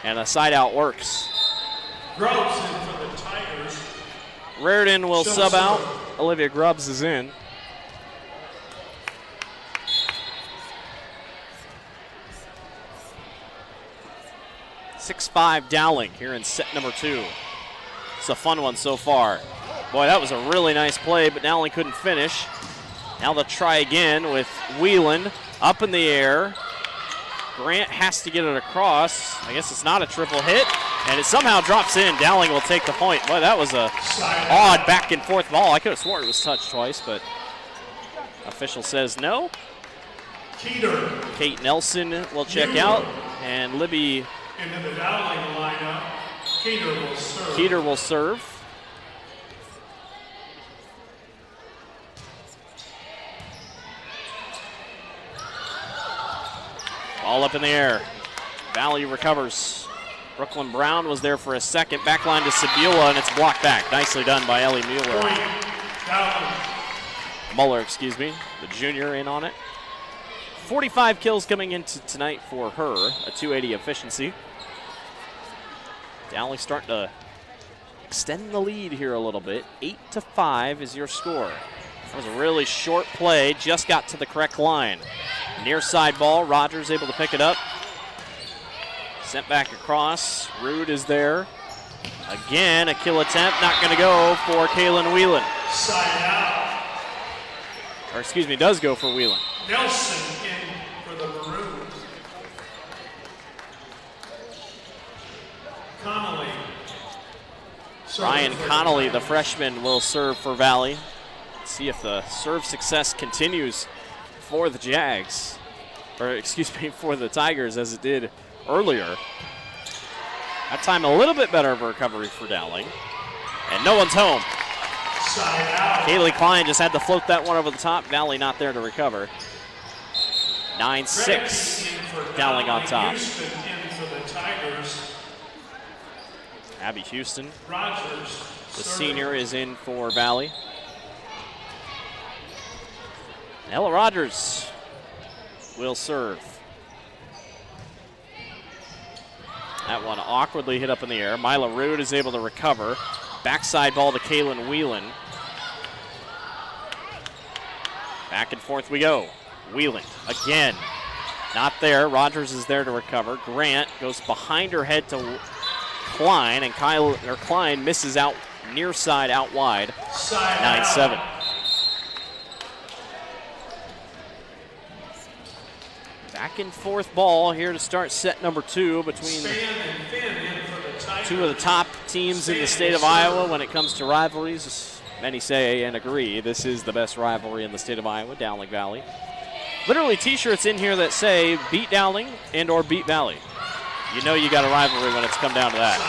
And a side out works. Grubbs in for the Tigers. Raritan will sub out. Olivia Grubbs is in. (6-5) Dowling here in set number 2. It's a fun one so far. Boy, that was a really nice play, but Dowling couldn't finish. Now they'll try again with Whelan up in the air. Grant has to get it across. I guess it's not a triple hit, and it somehow drops in. Dowling will take the point. Boy, that was a odd back and forth ball. I could have sworn it was touched twice, but official says no. Kate Nelson will check out, and Libby into the Dowling lineup. Keeter will serve. Keeter will serve. Ball up in the air. Valley recovers. Brooklyn Brown was there for a second. Backline to Sebula, and it's blocked back. Nicely done by Ellie Muller, excuse me. The junior in on it. 45 kills coming into tonight for her. A 280 efficiency. Dowling starting to extend the lead here a little bit. 8-5 is your score. That was a really short play. Just got to the correct line. Near side ball, Rogers able to pick it up. Sent back across, Rude is there. Again, a kill attempt, not gonna go for Kaylin Whelan. Side out. Or excuse me, does go for Whelan. Nelson in for the Maroons. Connolly. Ryan Connolly, the freshman, will serve for Valley. Let's see if the serve success continues for the Jags, or excuse me, for the Tigers as it did earlier. That time a little bit better of a recovery for Dowling. And no one's home. Kaylee Klein just had to float that one over the top. Dowling not there to recover. 9-6, Dowling on top. Houston in for the Tigers. Abby Houston, Rogers, the senior, is in for Valley. Ella Rogers will serve. That one awkwardly hit up in the air. Mila Rude is able to recover. Backside ball to Kaylin Whelan. Back and forth we go. Whelan again. Not there. Rogers is there to recover. Grant goes behind her head to Klein, and Klein misses out near side out wide. 9-7. Back and forth ball here to start set number 2 between two of the top teams in the state of Iowa when it comes to rivalries. Many say and agree this is the best rivalry in the state of Iowa, Dowling Valley. Literally t-shirts in here that say beat Dowling and or beat Valley. You know you got a rivalry when it's come down to that.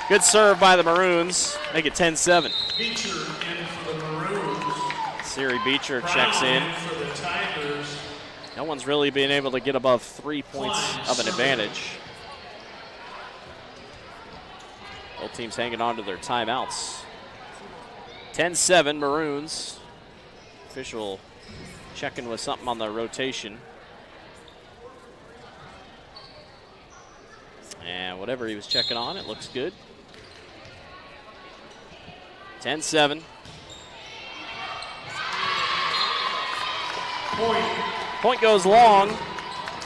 Good serve by the Maroons. Make it 10-7. Beecher in for the Maroons. Siri Beecher checks in. For the Tigers. No one's really been able to get above 3 points of an advantage. Both teams hanging on to their timeouts. 10-7 Maroons. Official checking with something on the rotation. And whatever he was checking on, it looks good. 10-7. Point goes long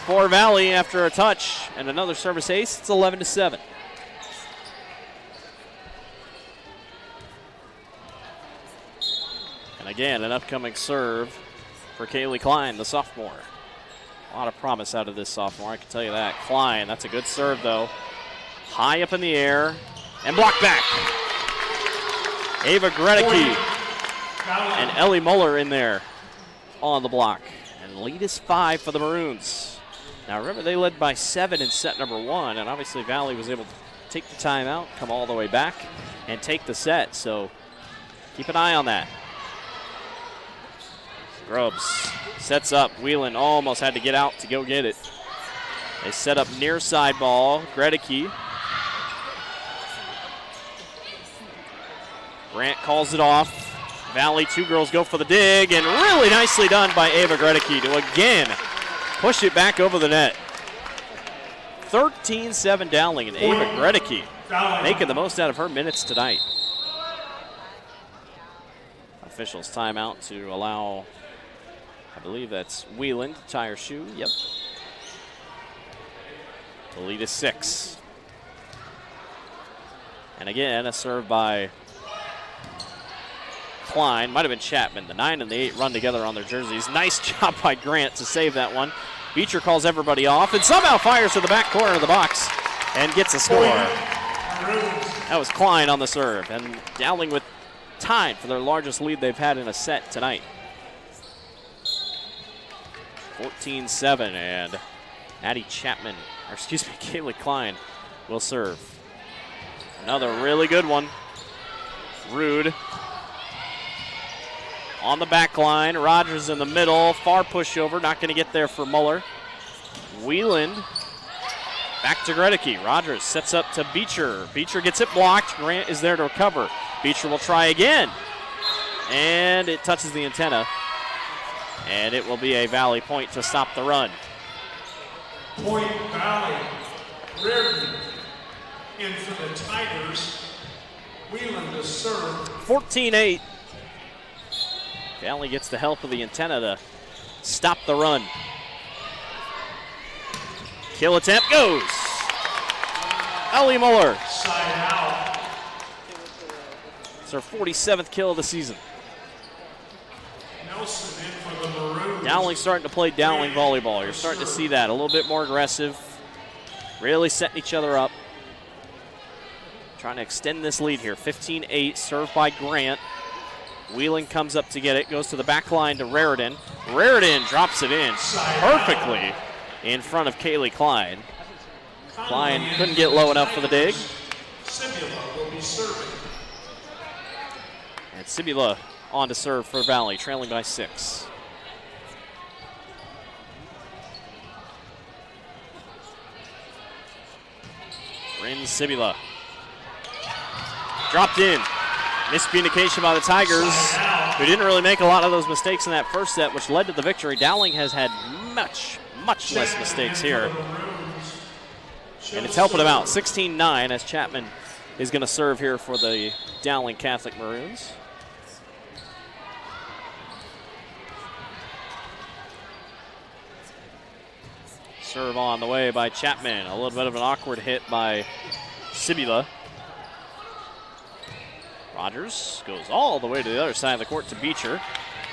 for Valley after a touch and another service ace. It's 11-7. And again, an upcoming serve for Kaylee Klein, the sophomore. A lot of promise out of this sophomore, I can tell you that. Klein, that's a good serve, though. High up in the air and blocked back. Ava Gredicke and Ellie Muller in there on the block. And lead is 5 for the Maroons. Now remember, they led by 7 in set number 1, and obviously Valley was able to take the timeout, come all the way back, and take the set. So keep an eye on that. Grubbs sets up. Whelan almost had to get out to go get it. They set up near side ball. Gredicke. Grant calls it off. Valley, 2 girls go for the dig, and really nicely done by Ava Gredicke to again push it back over the net. 13-7 Dowling, and Ava Gredicke making the most out of her minutes tonight. Officials timeout to allow, I believe that's Whelan to tie her shoe. Yep. The lead is 6. And again, a serve by Klein. Might have been Chapman. The 9 and the 8 run together on their jerseys. Nice job by Grant to save that one. Beecher calls everybody off and somehow fires to the back corner of the box and gets a score. That was Klein on the serve. And Dowling with tied for their largest lead they've had in a set tonight. 14-7, and Addie Chapman, or excuse me, Kaylee Klein will serve. Another really good one. Rude on the back line. Rogers in the middle. Far pushover. Not going to get there for Muller. Wheeland back to Gredicke. Rogers sets up to Beecher. Beecher gets it blocked. Grant is there to recover. Beecher will try again. And it touches the antenna. And it will be a Valley point to stop the run. Point Valley. Reardon in for the Tigers. Wheeland to serve. 14-8. Valley gets the help of the antenna to stop the run. Kill attempt goes. Ellie Muller. Side out. It's her 47th kill of the season. Nelson in for the Maroons. Dowling starting to play Dowling volleyball. You're starting to see that. A little bit more aggressive. Really setting each other up. Trying to extend this lead here. 15-8, served by Grant. Wheeling comes up to get it. Goes to the back line to Raridan. Raridan drops it in perfectly in front of Kaylee Klein. Klein couldn't get low enough for the dig. Simula will be serving. And Simula on to serve for Valley, trailing by 6. Rin Simula. Dropped in. Miscommunication by the Tigers, who didn't really make a lot of those mistakes in that first set, which led to the victory. Dowling has had much less mistakes here. And it's helping them out. 16-9 as Chapman is going to serve here for the Dowling Catholic Maroons. Serve on the way by Chapman. A little bit of an awkward hit by Simula. Rogers goes all the way to the other side of the court to Beecher.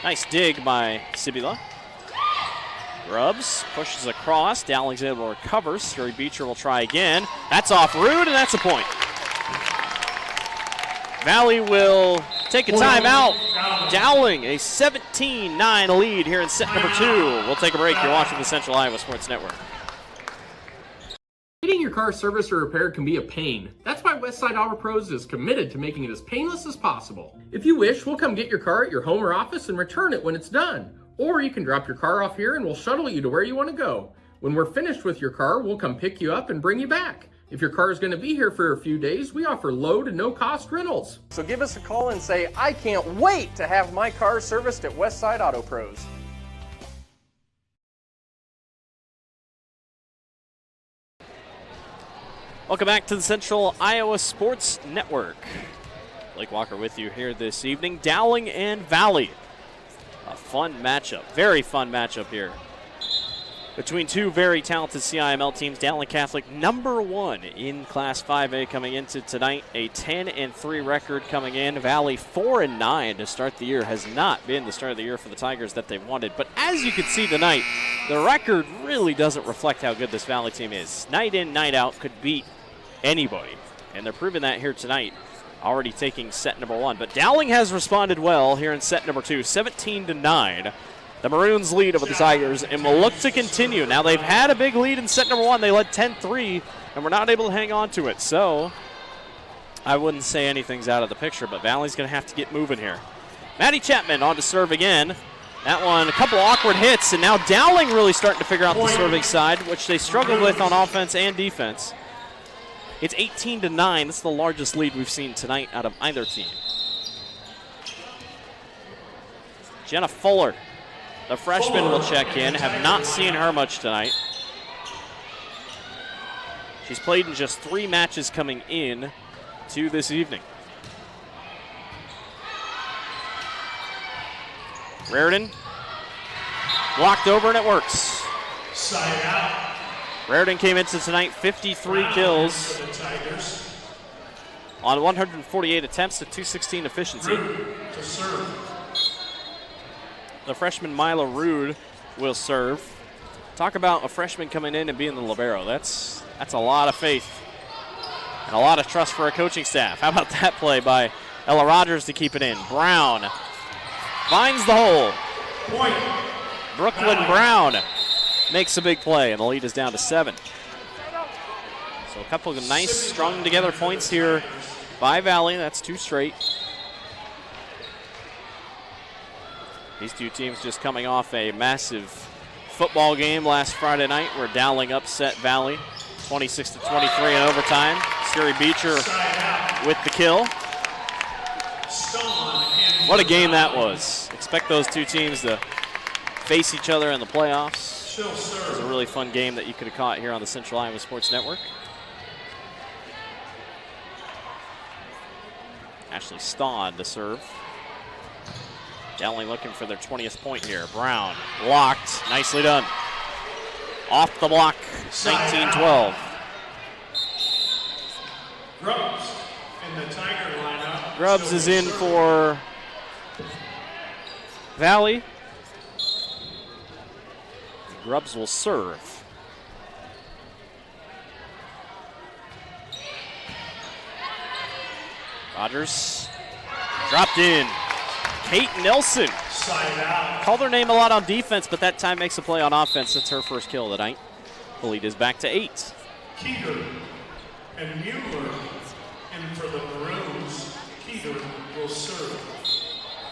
Nice dig by Simula. Grubbs pushes across. Dowling's able to recover. Scurry Beecher will try again. That's off Rude, and that's a point. Valley will take a timeout. Dowling, a 17-9 lead here in set number 2. We'll take a break. You're watching the Central Iowa Sports Network. Getting your car serviced or repaired can be a pain. That's why Westside Auto Pros is committed to making it as painless as possible. If you wish, we'll come get your car at your home or office and return it when it's done. Or you can drop your car off here and we'll shuttle you to where you want to go. When we're finished with your car, we'll come pick you up and bring you back. If your car is going to be here for a few days, we offer low to no cost rentals. So give us a call and say, I can't wait to have my car serviced at Westside Auto Pros. Welcome back to the Central Iowa Sports Network. Blake Walker with you here this evening. Dowling and Valley. A fun matchup, very fun matchup here. between two very talented CIML teams. Dowling Catholic #1 in Class 5A coming into tonight. A 10-3 record coming in. Valley 4-9 to start the year. Has not been the start of the year for the Tigers that they wanted. But as you can see tonight, the record really doesn't reflect how good this Valley team is. Night in, night out, could beat anybody. And they're proving that here tonight, already taking set number 1. But Dowling has responded well here in set number 2, 17-9. The Maroons lead over the Tigers and will look to continue. Now they've had a big lead in set number 1. They led 10-3 and were not able to hang on to it. So I wouldn't say anything's out of the picture, but Valley's going to have to get moving here. Maddie Chapman on to serve again. That one, a couple awkward hits, and now Dowling really starting to figure out the serving side, which they struggled with on offense and defense. It's 18-9. That's the largest lead we've seen tonight out of either team. Jenna Fuller, the freshman, will check in. Have not seen her much tonight. She's played in just 3 matches coming in to this evening. Raritan blocked over, and it works. Side out. Raritan came into tonight 53 kills on 148 attempts to 216 efficiency. To serve. The freshman Mila Rude will serve. Talk about a freshman coming in and being the libero. That's a lot of faith and a lot of trust for a coaching staff. How about that play by Ella Rogers to keep it in? Brown finds the hole. Point. Brooklyn Brown makes a big play, and the lead is down to 7. So a couple of nice, strung together points here by Valley. That's 2 straight. These two teams just coming off a massive football game last Friday night where Dowling upset Valley 26-23 in overtime. Siri Beecher with the kill. What a game that was. Expect those two teams to face each other in the playoffs. It was a really fun game that you could have caught here on the Central Iowa Sports Network. Ashley Stawn to serve. Dowling looking for their 20th point here. Brown blocked. Nicely done. Off the block. 19-12. Grubbs in the Tiger lineup. Grubbs is in for Valley. Grubbs will serve. Rogers dropped in. Kate Nelson called her name a lot on defense, but that time makes a play on offense. That's her first kill of the night. The lead is back to 8. Keeter and Mueller, and for the Maroons, Keeter will serve.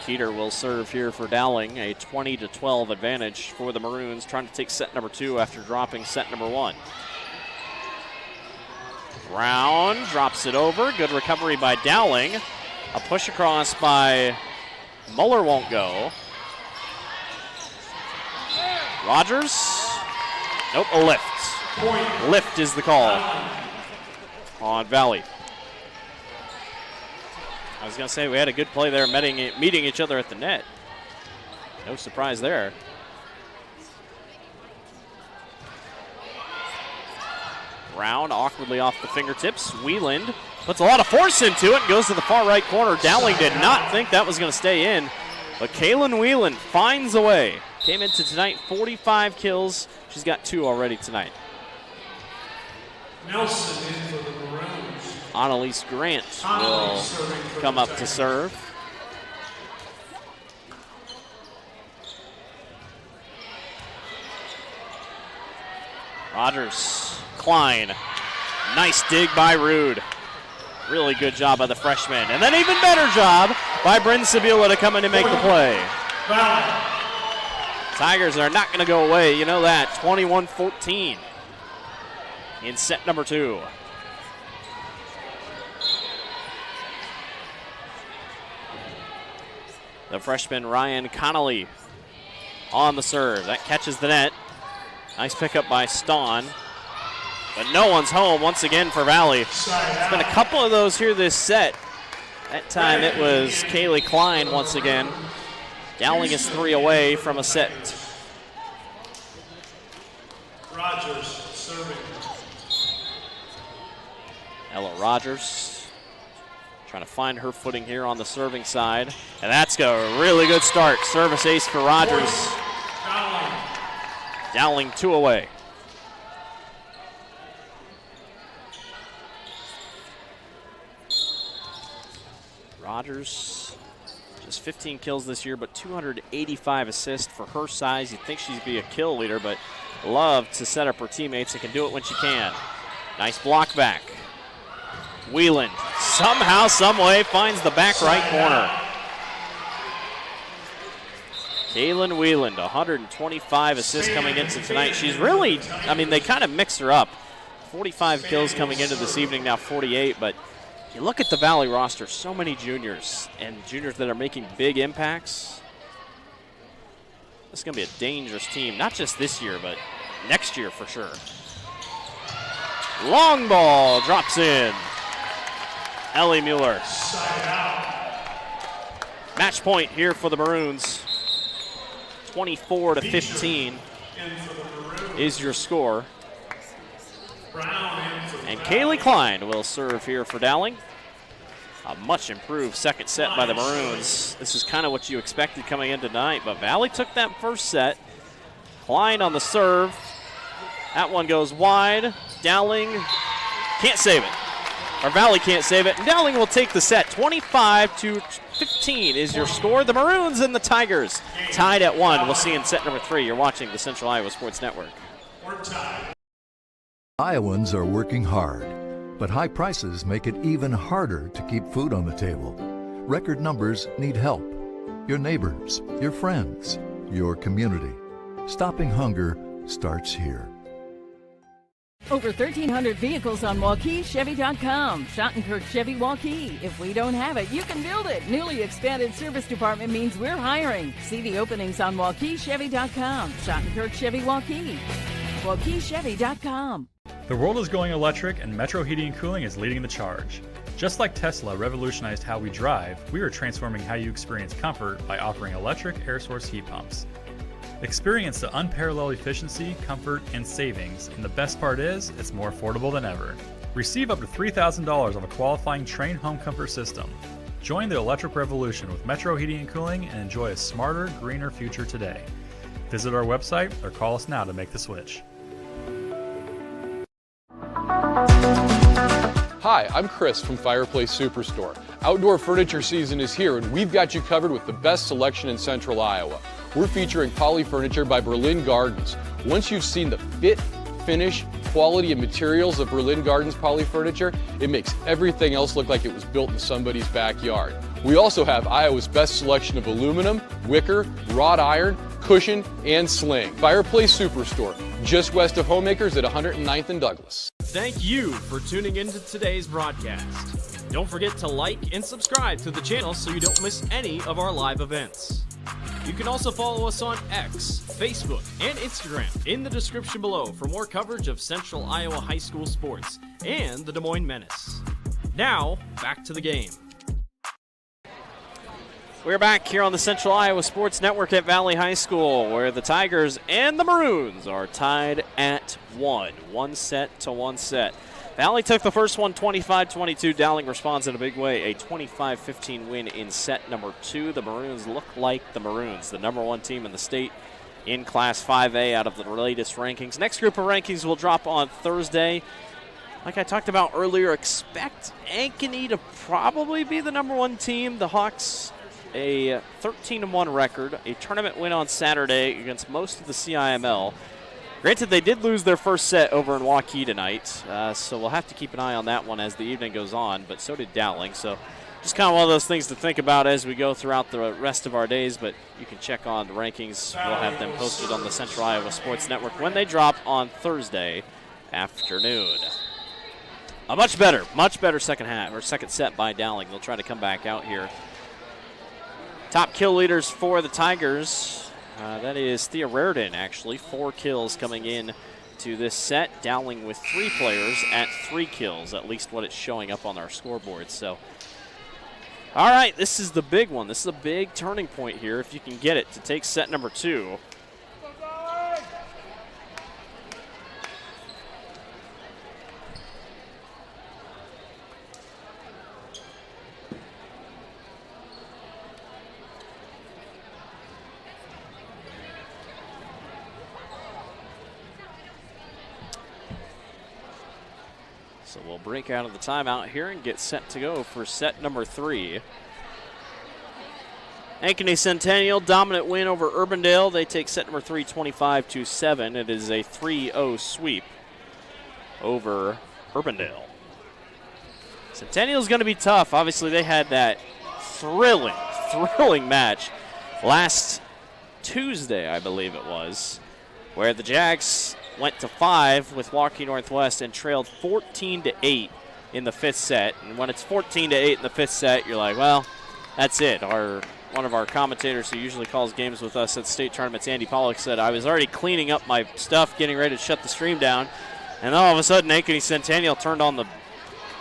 Keeter will serve here for Dowling. A 20-12 advantage for the Maroons, trying to take set number 2 after dropping set number 1. Brown drops it over. Good recovery by Dowling. A push across by Mueller won't go. Rogers. Nope, a lift. Point. Lift is the call on Valley. I was going to say we had a good play there meeting each other at the net. No surprise there. Brown awkwardly off the fingertips. Wieland puts a lot of force into it and goes to the far right corner. Dowling did not think that was going to stay in, but Kaylin Wieland finds a way. Came into tonight 45 kills. She's got 2 already tonight. Nelson in for the Maroons. Annalise Grant will come up to serve. Rogers, Klein, nice dig by Rude. Really good job by the freshman. And then even better job by Bryn Sabula to come in and make the play. Tigers are not going to go away, you know that. 21-14 in set number 2. The freshman Ryan Connolly on the serve. That catches the net. Nice pickup by Stawn. But no one's home once again for Valley. There's been a couple of those here this set. That time it was Kaylee Klein once again. Dowling is 3 away from a set. Rogers serving. Ella Rogers trying to find her footing here on the serving side. And that's a really good start. Service ace for Rogers. Dowling 2 away. Rogers, just 15 kills this year, but 285 assists for her size. You'd think she'd be a kill leader, but love to set up her teammates and can do it when she can. Nice block back. Wheeland somehow, someway finds the back right corner. Kaylin Wheeland, 125 assists coming into tonight. She's really, I mean, they kind of mixed her up. 45 kills coming into this evening, now 48, but you look at the Valley roster, so many juniors, and juniors that are making big impacts. This is going to be a dangerous team, not just this year, but next year for sure. Long ball drops in. Ellie Mueller. Match point here for the Maroons. 24-15 is your score. And Kaylee Klein will serve here for Dowling. A much improved second set by the Maroons. This is kind of what you expected coming in tonight, but Valley took that first set. Klein on the serve. That one goes wide. Dowling can't save it. Or Valley can't save it. And Dowling will take the set. 25-15 is your score. The Maroons and the Tigers tied at 1. We'll see in set number 3. You're watching the Central Iowa Sports Network. Iowans are working hard, but high prices make it even harder to keep food on the table. Record numbers need help. Your neighbors, your friends, your community. Stopping hunger starts here. Over 1,300 vehicles on WaukeeChevy.com. Schottenkirk Chevy Waukee. If we don't have it, you can build it. Newly expanded service department means we're hiring. See the openings on WaukeeChevy.com. Schottenkirk Chevy Waukee. WaukeeChevy.com. The world is going electric, and Metro Heating and Cooling is leading the charge. Just like Tesla revolutionized how we drive, we are transforming how you experience comfort by offering electric air source heat pumps. Experience the unparalleled efficiency, comfort, and savings, and the best part is, it's more affordable than ever. Receive up to $3,000 off a qualifying Train home comfort system. Join the electric revolution with Metro Heating and Cooling and enjoy a smarter, greener future today. Visit our website or call us now to make the switch. Hi, I'm Chris from Fireplace Superstore. Outdoor furniture season is here, and we've got you covered with the best selection in Central Iowa. We're featuring Poly Furniture by Berlin Gardens. Once you've seen the fit, finish, quality, and materials of Berlin Gardens Poly Furniture, it makes everything else look like it was built in somebody's backyard. We also have Iowa's best selection of aluminum, wicker, wrought iron, cushion, and sling. Fireplace Superstore, just west of Homemakers at 109th and Douglas. Thank you for tuning into today's broadcast. Don't forget to like and subscribe to the channel so you don't miss any of our live events. You can also follow us on X, Facebook, and Instagram in the description below for more coverage of Central Iowa high school sports and the Des Moines Menace. Now, back to the game. We're back here on the Central Iowa Sports Network at Valley High School, where the Tigers and the Maroons are tied at 1. 1 set to 1 set. Valley took the first one 25-22. Dowling responds in a big way. A 25-15 win in set number 2. The Maroons look like the Maroons, the number 1 team in the state in Class 5A out of the latest rankings. Next group of rankings will drop on Thursday. Like I talked about earlier, expect Ankeny to probably be the number 1 team. The Hawks, a 13-1 record, a tournament win on Saturday against most of the CIML. Granted, they did lose their first set over in Waukee tonight, so we'll have to keep an eye on that one as the evening goes on, but so did Dowling. So just kind of one of those things to think about as we go throughout the rest of our days, but you can check on the rankings. We'll have them posted on the Central Iowa Sports Network when they drop on Thursday afternoon. A much better second half, or second set by Dowling. They'll try to come back out here. Top kill leaders for the Tigers. That is Thea Raridan, actually. 4 kills coming in to this set. Dowling with 3 players at 3 kills, at least what it's showing up on our scoreboard. So, all right, this is the big one. This is a big turning point here if you can get it to take set number 2. So we'll break out of the timeout here and get set to go for set number 3. Ankeny Centennial, dominant win over Urbandale. They take set number 3, 25-7. It is a 3-0 sweep over Urbandale. Centennial's going to be tough. Obviously, they had that thrilling match last Tuesday, I believe it was, where the Jags went to 5 with Waukee Northwest and trailed 14-8 in the 5th set. And when it's 14-8 in the 5th set, you're like, well, that's it. One of our commentators who usually calls games with us at state tournaments, Andy Pollock, said, I was already cleaning up my stuff, getting ready to shut the stream down, and then all of a sudden Ankeny Centennial turned on the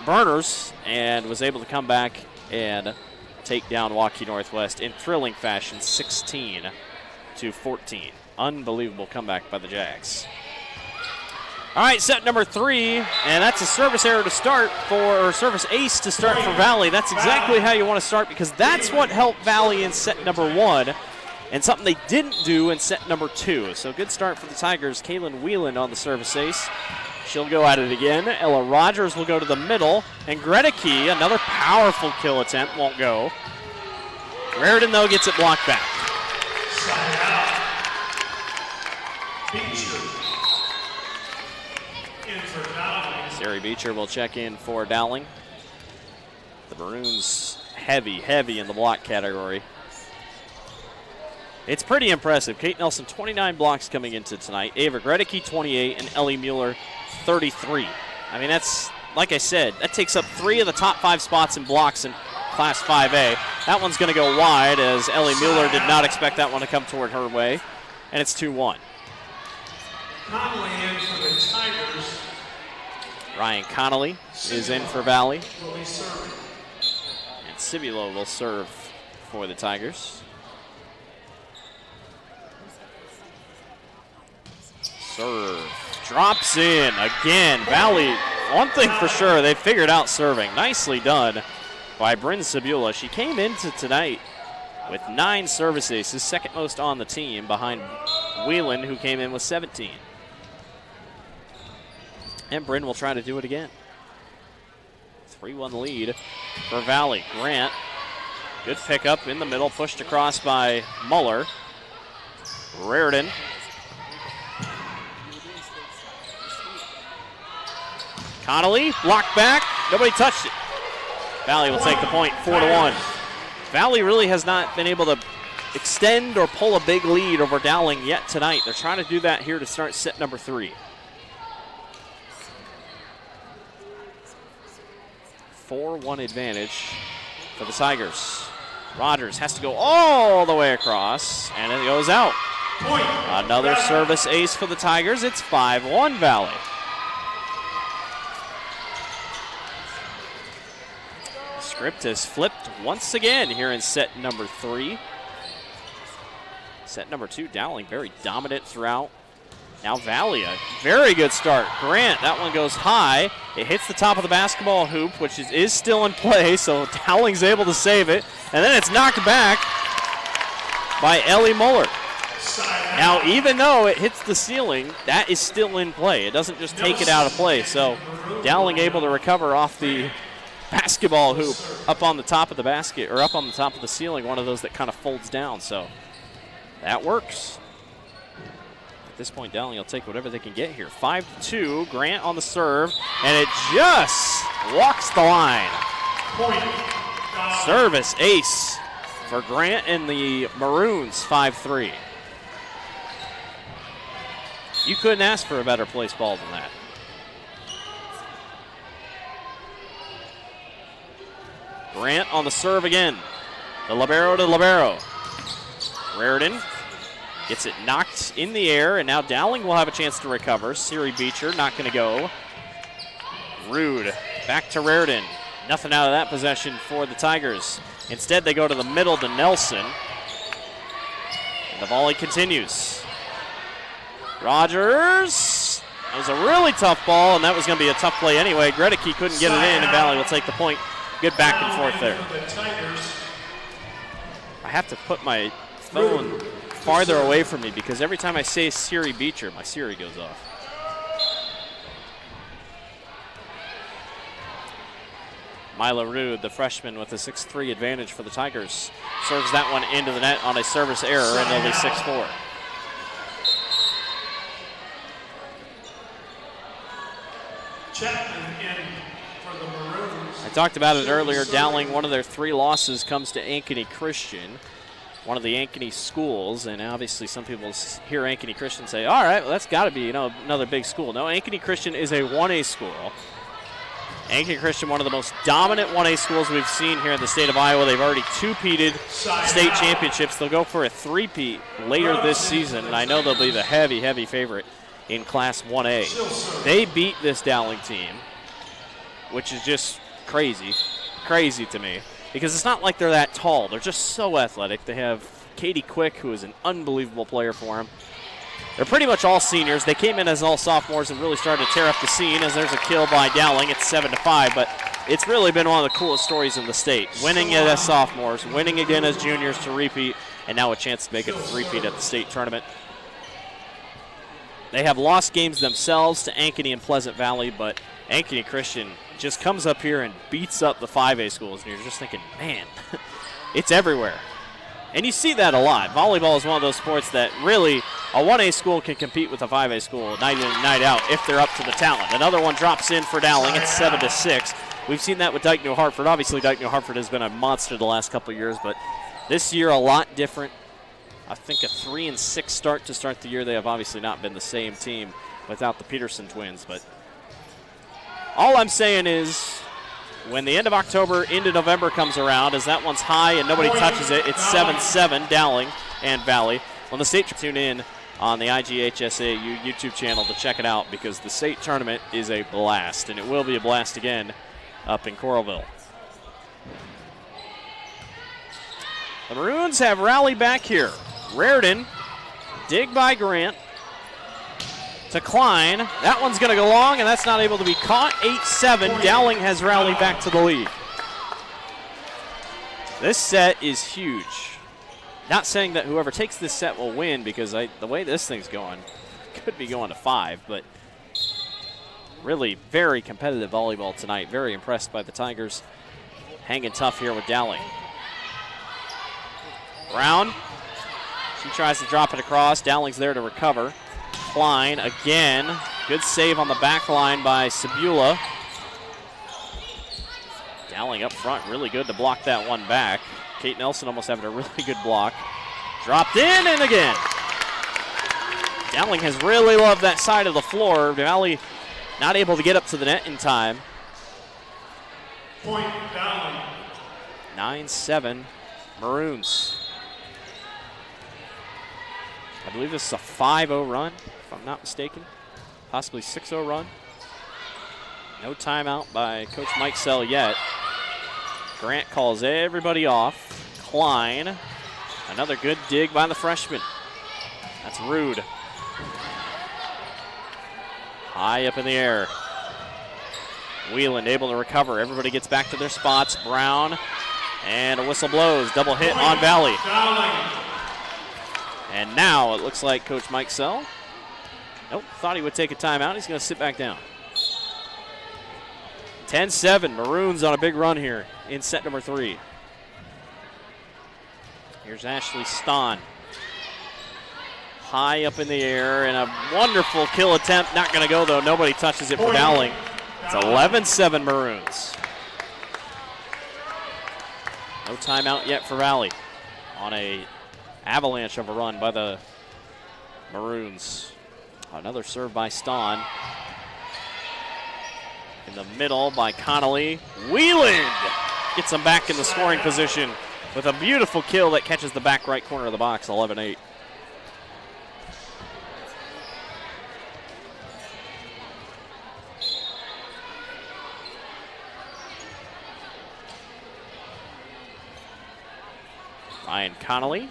burners and was able to come back and take down Waukee Northwest in thrilling fashion, 16-14. Unbelievable comeback by the Jags. All right, set number 3, and that's a service error to start or service ace to start for Valley. That's exactly how you want to start because that's what helped Valley in set number 1 and something they didn't do in set number 2. So good start for the Tigers. Kaylin Whelan on the service ace. She'll go at it again. Ella Rogers will go to the middle, and Gredeke, another powerful kill attempt, won't go. Raritan, though, gets it blocked back. Sari Beecher will check in for Dowling. The Maroons heavy in the block category. It's pretty impressive. Kate Nelson, 29 blocks coming into tonight. Ava Gredeke, 28, and Ellie Mueller, 33. I mean, that's, like I said, that takes up 3 of the top 5 spots in blocks in Class 5A. That one's going to go wide as Ellie Mueller did not expect that one to come toward her way, and it's 2-1. Connolly in for the Tigers. Ryan Connolly is in for Valley. And Cibulo will serve for the Tigers. Serve. Drops in again. Valley, one thing for sure, they figured out serving. Nicely done by Bryn Cibula. She came into tonight with 9 service aces, second most on the team behind Whelan, who came in with 17. And Bryn will try to do it again. 3-1 lead for Valley. Grant, good pickup in the middle, pushed across by Muller. Raritan. Connolly, blocked back, nobody touched it. Valley will take the point, 4-1. Valley really has not been able to extend or pull a big lead over Dowling yet tonight. They're trying to do that here to start set number 3. 4-1 advantage for the Tigers. Rogers has to go all the way across, and it goes out. Another service ace for the Tigers. It's 5-1 Valley. The script has flipped once again here in set number 3. Set number 2, Dowling very dominant throughout. Now Valley, a very good start. Grant, that one goes high. It hits the top of the basketball hoop, which is still in play, so Dowling's able to save it. And then it's knocked back by Ellie Muller. Now, even though it hits the ceiling, that is still in play. It doesn't just take it out of play. So Dowling able to recover off the basketball hoop up on the top of the basket, or up on the top of the ceiling, one of those that kind of folds down. So that works. At this point, Dowling will take whatever they can get here. 5-2, Grant on the serve, and it just walks the line. Service ace for Grant and the Maroons, 5-3. You couldn't ask for a better place ball than that. Grant on the serve again. The libero to libero. Raritan gets it knocked in the air, and now Dowling will have a chance to recover. Siri Beecher not going to go. Rude back to Raritan. Nothing out of that possession for the Tigers. Instead, they go to the middle to Nelson. And the volley continues. Rogers. It was a really tough ball, and that was going to be a tough play anyway. Gredeke couldn't get it in, and Valley will take the point. Good back and forth there. I have to put my phone farther away from me because every time I say Siri Beecher, my Siri goes off. Mila Rude, the freshman, with a 6'3" advantage for the Tigers. Serves that one into the net on a service error, and they'll be 6-4. Chapman in for the Maroons. I talked about it earlier. Dowling, one of their 3 losses comes to Ankeny Christian, one of the Ankeny schools, and obviously some people hear Ankeny Christian and say, all right, well, that's got to be, another big school. No, Ankeny Christian is a 1A school. Ankeny Christian, one of the most dominant 1A schools we've seen here in the state of Iowa. They've already 2-peated state championships. They'll go for a 3-peat later this season, and I know they'll be the heavy, heavy favorite in Class 1A. They beat this Dowling team, which is just crazy to me, because it's not like they're that tall. They're just so athletic. They have Katie Quick, who is an unbelievable player for them. They're pretty much all seniors. They came in as all sophomores and really started to tear up the scene, as there's a kill by Dowling. It's 7-5, but it's really been one of the coolest stories in the state. Winning it as sophomores, winning again as juniors to repeat, and now a chance to make it a 3-peat at the state tournament. They have lost games themselves to Ankeny and Pleasant Valley, but Ankeny Christian just comes up here and beats up the 5A schools, and you're just thinking, man, it's everywhere. And you see that a lot. Volleyball is one of those sports that really a 1A school can compete with a 5A school night in and night out if they're up to the talent. Another one drops in for Dowling. It's 7-6. We've seen that with Dyke New Hartford. Obviously, Dyke New Hartford has been a monster the last couple of years, but this year a lot different. I think a 3-6 start to start the year. They have obviously not been the same team without the Peterson twins, but all I'm saying is, when the end of October into November comes around, as that one's high and nobody touches it, it's 7-7 Dowling and Valley. When the state tune in on the IGHSAU YouTube channel to check it out, because the state tournament is a blast, and it will be a blast again up in Coralville. The Maroons have rallied back here. Raridan, dig by Grant to Klein. That one's going to go long, and that's not able to be caught. 8-7. Dowling has rallied back to the lead. This set is huge. Not saying that whoever takes this set will win, because the way this thing's going, could be going to 5, but really very competitive volleyball tonight. Very impressed by the Tigers. Hanging tough here with Dowling. Brown. She tries to drop it across. Dowling's there to recover. Klein again. Good save on the back line by Sabula. Dowling up front, really good to block that one back. Kate Nelson almost having a really good block. Dropped in and again. Dowling has really loved that side of the floor. Valley not able to get up to the net in time. Point Dowling. 9-7 Maroons. I believe this is a 5-0 run, if I'm not mistaken. Possibly 6-0 run. No timeout by Coach Mike Sell yet. Grant calls everybody off. Klein. Another good dig by the freshman. That's Rude. High up in the air. Wheeland able to recover. Everybody gets back to their spots. Brown. And a whistle blows. Double hit on Valley. And now it looks like Coach Mike Sell. Nope, thought he would take a timeout. He's going to sit back down. 10-7, Maroons on a big run here in set number 3. Here's Ashley Stahn. High up in the air, and a wonderful kill attempt. Not going to go, though. Nobody touches it for Dowling. It's 11-7 Maroons. No timeout yet for Valley on a avalanche of a run by the Maroons. Another serve by Stahn. In the middle by Connolly. Wheeland gets them back in the scoring position with a beautiful kill that catches the back right corner of the box, 11-8. Ryan Connolly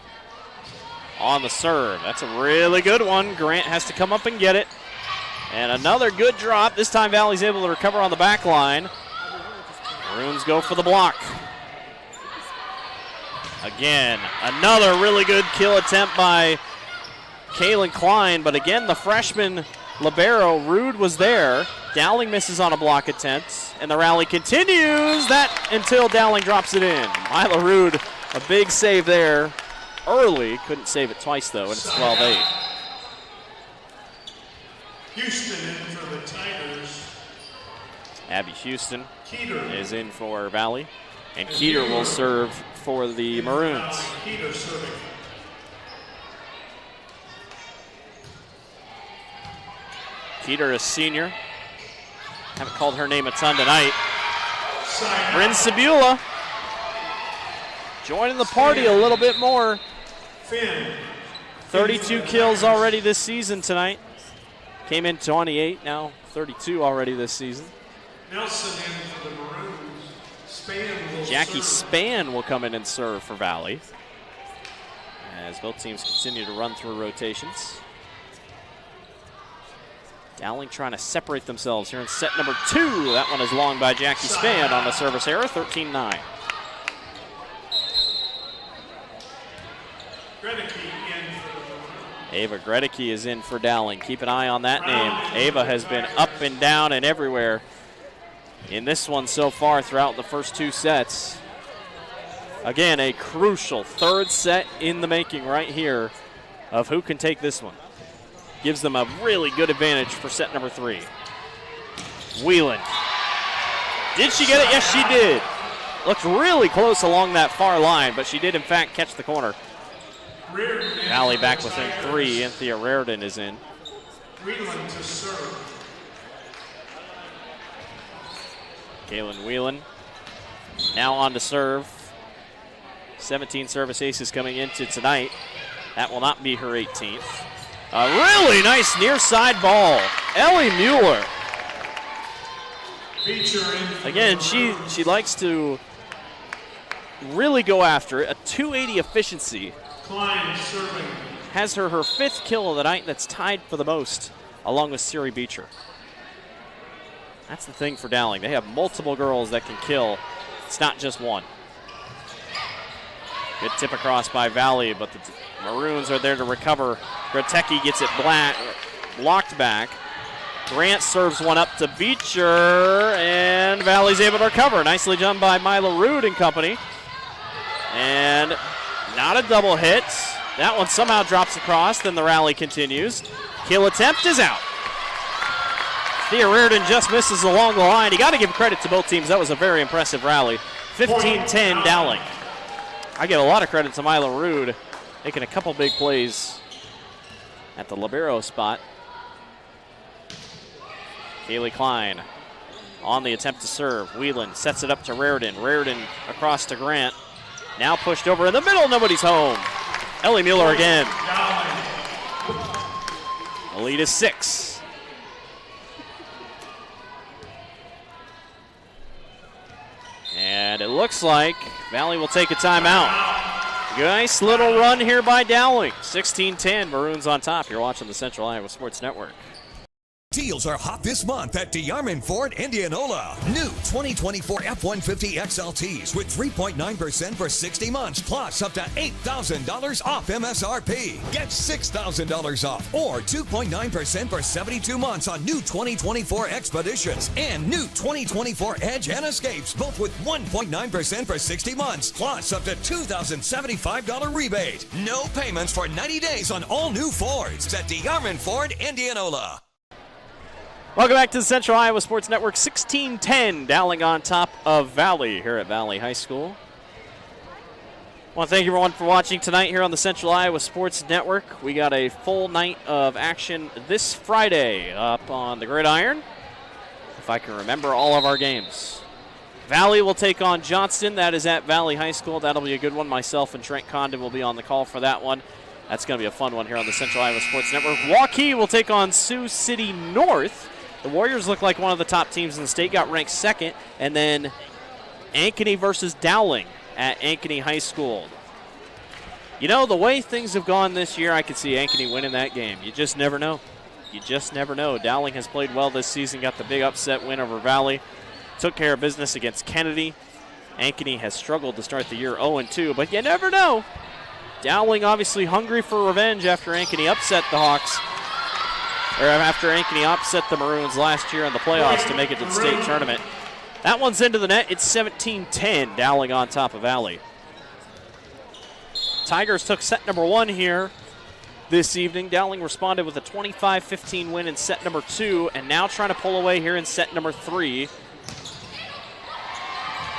on the serve. That's a really good one. Grant has to come up and get it. And another good drop. This time Valley's able to recover on the back line. Maroons go for the block. Again, another really good kill attempt by Kaylin Klein, but again, the freshman libero, Rude, was there. Dowling misses on a block attempt, and the rally continues. That until Dowling drops it in. Mila Rude, a big save there early. Couldn't save it twice, though, and it's 12-8. Houston in for the Tigers. Abby Houston is in for Valley, and Keeter will serve for the Maroons. Keeter serving. Keeter, a senior. Haven't called her name a ton tonight. Bryn Sabula joining the party a little bit more. 32 kills already this season tonight. Came in 28, now 32 already this season. Nelson in for the Maroons. Span will Jackie serve. Span will come in and serve for Valley as both teams continue to run through rotations. Dowling trying to separate themselves here in set number 2. That one is long by Jackie Span on the service error, 13-9. Ava Gredicke is in for Dowling. Keep an eye on that name. Ava has been up and down and everywhere in this one so far throughout the first 2 sets. Again, a crucial third set in the making right here of who can take this one. Gives them a really good advantage for set number 3. Whelan. Did she get it? Yes, she did. Looked really close along that far line, but she did, in fact, catch the corner. Valley back within 3. Anthea Raridan is in. Whelan to serve. Kaylin Whelan now on to serve. 17 service aces coming into tonight. That will not be her 18th. A really nice near side ball. Ellie Mueller. Again, she likes to really go after it. A 280 efficiency. Klein serving. Has her 5th kill of the night. That's tied for the most, along with Siri Beecher. That's the thing for Dowling. They have multiple girls that can kill. It's not just one. Good tip across by Valley, but the Maroons are there to recover. Gretecki gets it blocked back. Grant serves one up to Beecher, and Valley's able to recover. Nicely done by Mila Rude and company. And not a double hit. That one somehow drops across, then the rally continues. Kill attempt is out. Thea Reardon just misses along the line. You got to give credit to both teams. That was a very impressive rally. 15-10 Dowling. I give a lot of credit to Mila Rude, making a couple big plays at the libero spot. Kaylee Klein on the attempt to serve. Whelan sets it up to Raridan. Raridan across to Grant. Now pushed over in the middle. Nobody's home. Ellie Mueller again. The lead is 6. And it looks like Valley will take a timeout. Nice little run here by Dowling. 16-10, Maroons on top. You're watching the Central Iowa Sports Network. Deals are hot this month at DeArmond Ford Indianola. New 2024 F-150 XLTs with 3.9% for 60 months, plus up to $8,000 off MSRP. Get $6,000 off or 2.9% for 72 months on new 2024 Expeditions and new 2024 Edge and Escapes, both with 1.9% for 60 months, plus up to $2,075 rebate. No payments for 90 days on all new Fords at DeArmond Ford Indianola. Welcome back to the Central Iowa Sports Network. 16-10, Dowling on top of Valley here at Valley High School. I want to thank everyone for watching tonight here on the Central Iowa Sports Network. We got a full night of action this Friday up on the gridiron, if I can remember all of our games. Valley will take on Johnston. That is at Valley High School. That'll be a good one. Myself and Trent Condon will be on the call for that one. That's going to be a fun one here on the Central Iowa Sports Network. Waukee will take on Sioux City North. The Warriors look like one of the top teams in the state, got ranked 2nd. And then Ankeny versus Dowling at Ankeny High School. You know, the way things have gone this year, I could see Ankeny winning that game. You just never know. You just never know. Dowling has played well this season, got the big upset win over Valley. Took care of business against Kennedy. Ankeny has struggled to start the year 0-2, but you never know. Dowling obviously hungry for revenge after Ankeny upset the Hawks or after Ankeny upset the Maroons last year in the playoffs to make it to the state tournament. That one's into the net. It's 17-10, Dowling on top of Valley. Tigers took set number 1 here this evening. Dowling responded with a 25-15 win in set number 2, and now trying to pull away here in set number 3.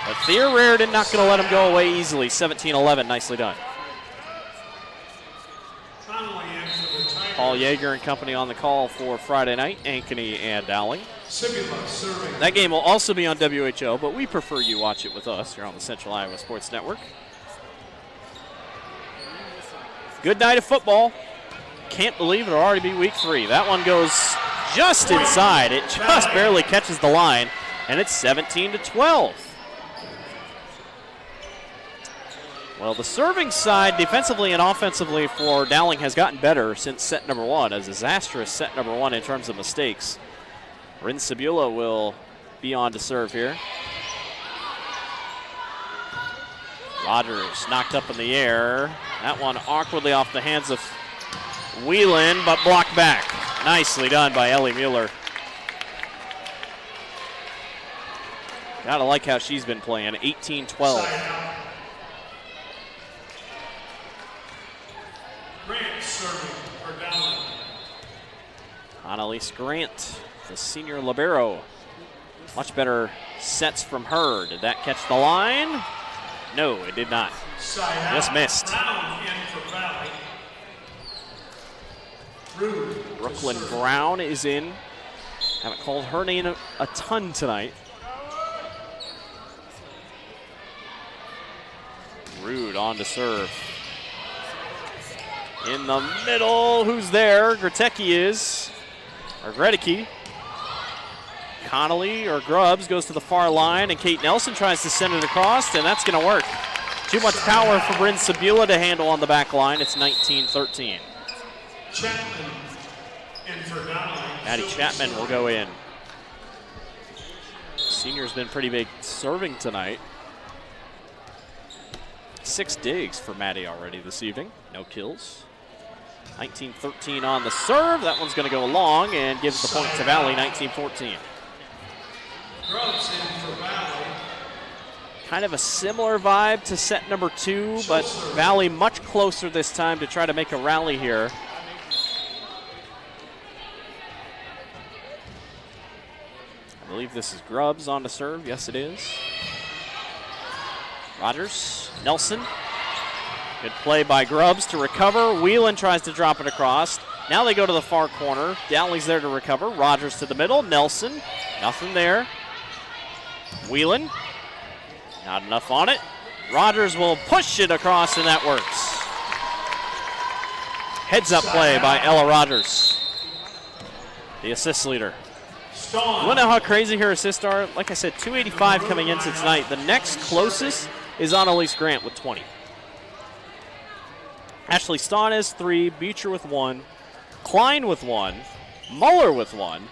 But Thea Raridan not going to let him go away easily. 17-11, nicely done. Paul Yeager and company on the call for Friday night, Ankeny and Dowling. That game will also be on WHO, but we prefer you watch it with us here on the Central Iowa Sports Network. Good night of football. Can't believe it'll already be week 3. That one goes just inside. It just barely catches the line, and it's 17-12. Well, the serving side, defensively and offensively for Dowling, has gotten better since set number 1. A disastrous set number 1 in terms of mistakes. Rin Sabula will be on to serve here. Rogers knocked up in the air. That one awkwardly off the hands of Whelan, but blocked back. Nicely done by Ellie Mueller. Gotta like how she's been playing. 18-12. Grant serving for Dowling. Annalise Grant, the senior libero. Much better sets from her. Did that catch the line? No, it did not. Just missed. Brooklyn Brown is in. Haven't called her name a ton tonight. Rude on to serve. In the middle, who's there? Gretecki is. Or Gretecki. Connolly or Grubbs goes to the far line, and Kate Nelson tries to send it across, and that's going to work. Too much power for Bryn Sabula to handle on the back line. It's 19-13. Chapman in for Dowling. Maddie Chapman will go in. Senior's been pretty big serving tonight. 6 digs for Maddie already this evening. No kills. 19-13 on the serve. That one's going to go long and gives the point to Valley, 19-14. Grubbs in for Valley. Kind of a similar vibe to set number 2, but Valley much closer this time to try to make a rally here. I believe this is Grubbs on to serve. Yes, it is. Rogers, Nelson. Good play by Grubbs to recover. Whelan tries to drop it across. Now they go to the far corner. Dowling's there to recover. Rogers to the middle. Nelson, nothing there. Whelan, not enough on it. Rogers will push it across, and that works. Heads up play by Ella Rogers, the assist leader. You want to know how crazy her assists are? Like I said, 285 coming into tonight. The next closest is Annalise Grant with 20. Ashley Stawn has 3, Beecher with 1, Klein with 1, Muller with 1,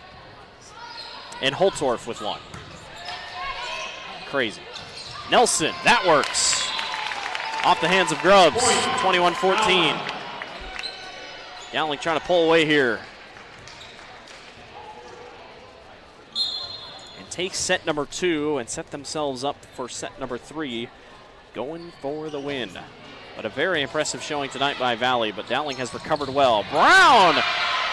and Holtorf with 1. Crazy. Nelson, that works. Off the hands of Grubbs, 21-14. Dowling trying to pull away here. And take set number 2 and set themselves up for set number 3, going for the win. But a very impressive showing tonight by Valley, but Dowling has recovered well. Brown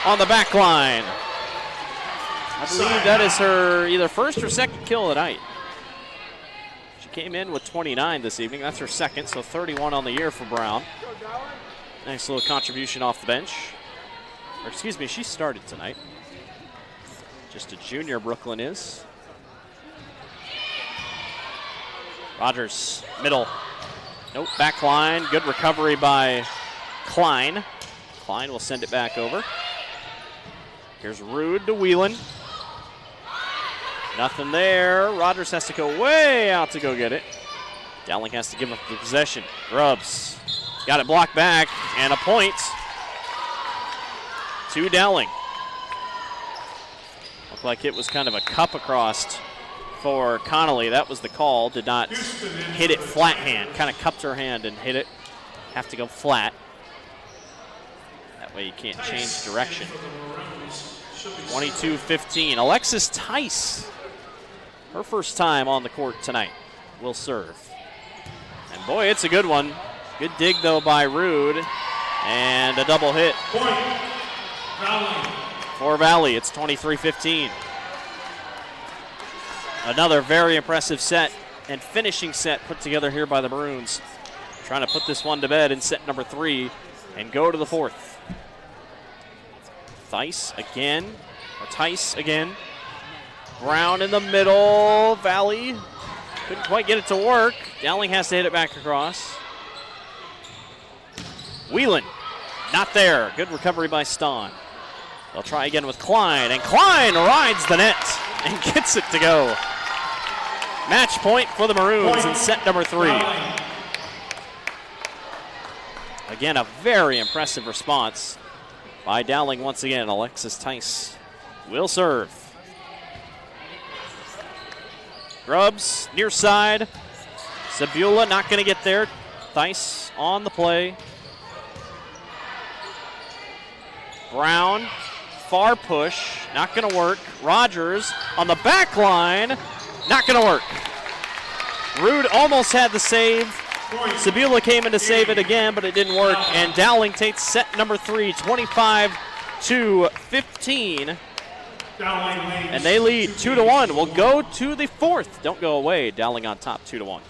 on the back line. I believe that is her either first or second kill of the night. She came in with 29 this evening. That's her second, so 31 on the year for Brown. Nice little contribution off the bench. Or excuse me, she started tonight. Just a junior, Brooklyn is. Rogers, middle. Nope, back line. Good recovery by Klein. Klein will send it back over. Here's Rude to Whelan. Nothing there. Rogers has to go way out to go get it. Dowling has to give up the possession. Grubbs got it blocked back, and a point to Dowling. Looked like it was kind of a cup across for Connolly. That was the call. Did not hit it flat hand. Kind of cupped her hand and hit it. Have to go flat. That way you can't change direction. 22-15. Alexis Tice, her first time on the court tonight, will serve. And boy, it's a good one. Good dig, though, by Rude. And a double hit. Point, Dowling. For Valley, it's 23-15. Another very impressive set and finishing set put together here by the Maroons. Trying to put this one to bed in set number 3 and go to the 4th. Tice again. Brown in the middle. Valley couldn't quite get it to work. Dowling has to hit it back across. Whelan, not there. Good recovery by Stahn. They'll try again with Klein, and Klein rides the net and gets it to go. Match point for the Maroons in set number 3. Again, a very impressive response by Dowling once again. Alexis Tice will serve. Grubbs, near side. Sabula not going to get there. Tice on the play. Brown, far push, not going to work. Rogers on the back line, not going to work. Rude almost had the save. Sabula came in to save it again, but it didn't work. And Dowling takes set number 3, 25-15. And they lead 2-1. We'll go to the 4th. Don't go away. Dowling on top, 2-1.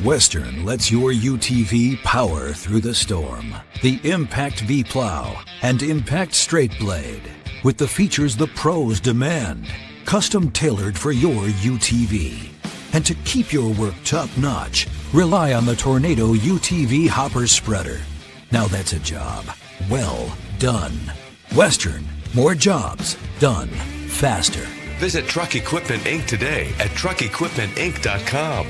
Western lets your UTV power through the storm. The Impact V-Plow and Impact Straight Blade. With the features the pros demand. Custom tailored for your UTV. And to keep your work top-notch, rely on the Tornado UTV Hopper Spreader. Now that's a job well done. Western, more jobs done faster. Visit Truck Equipment Inc. today at truckequipmentinc.com.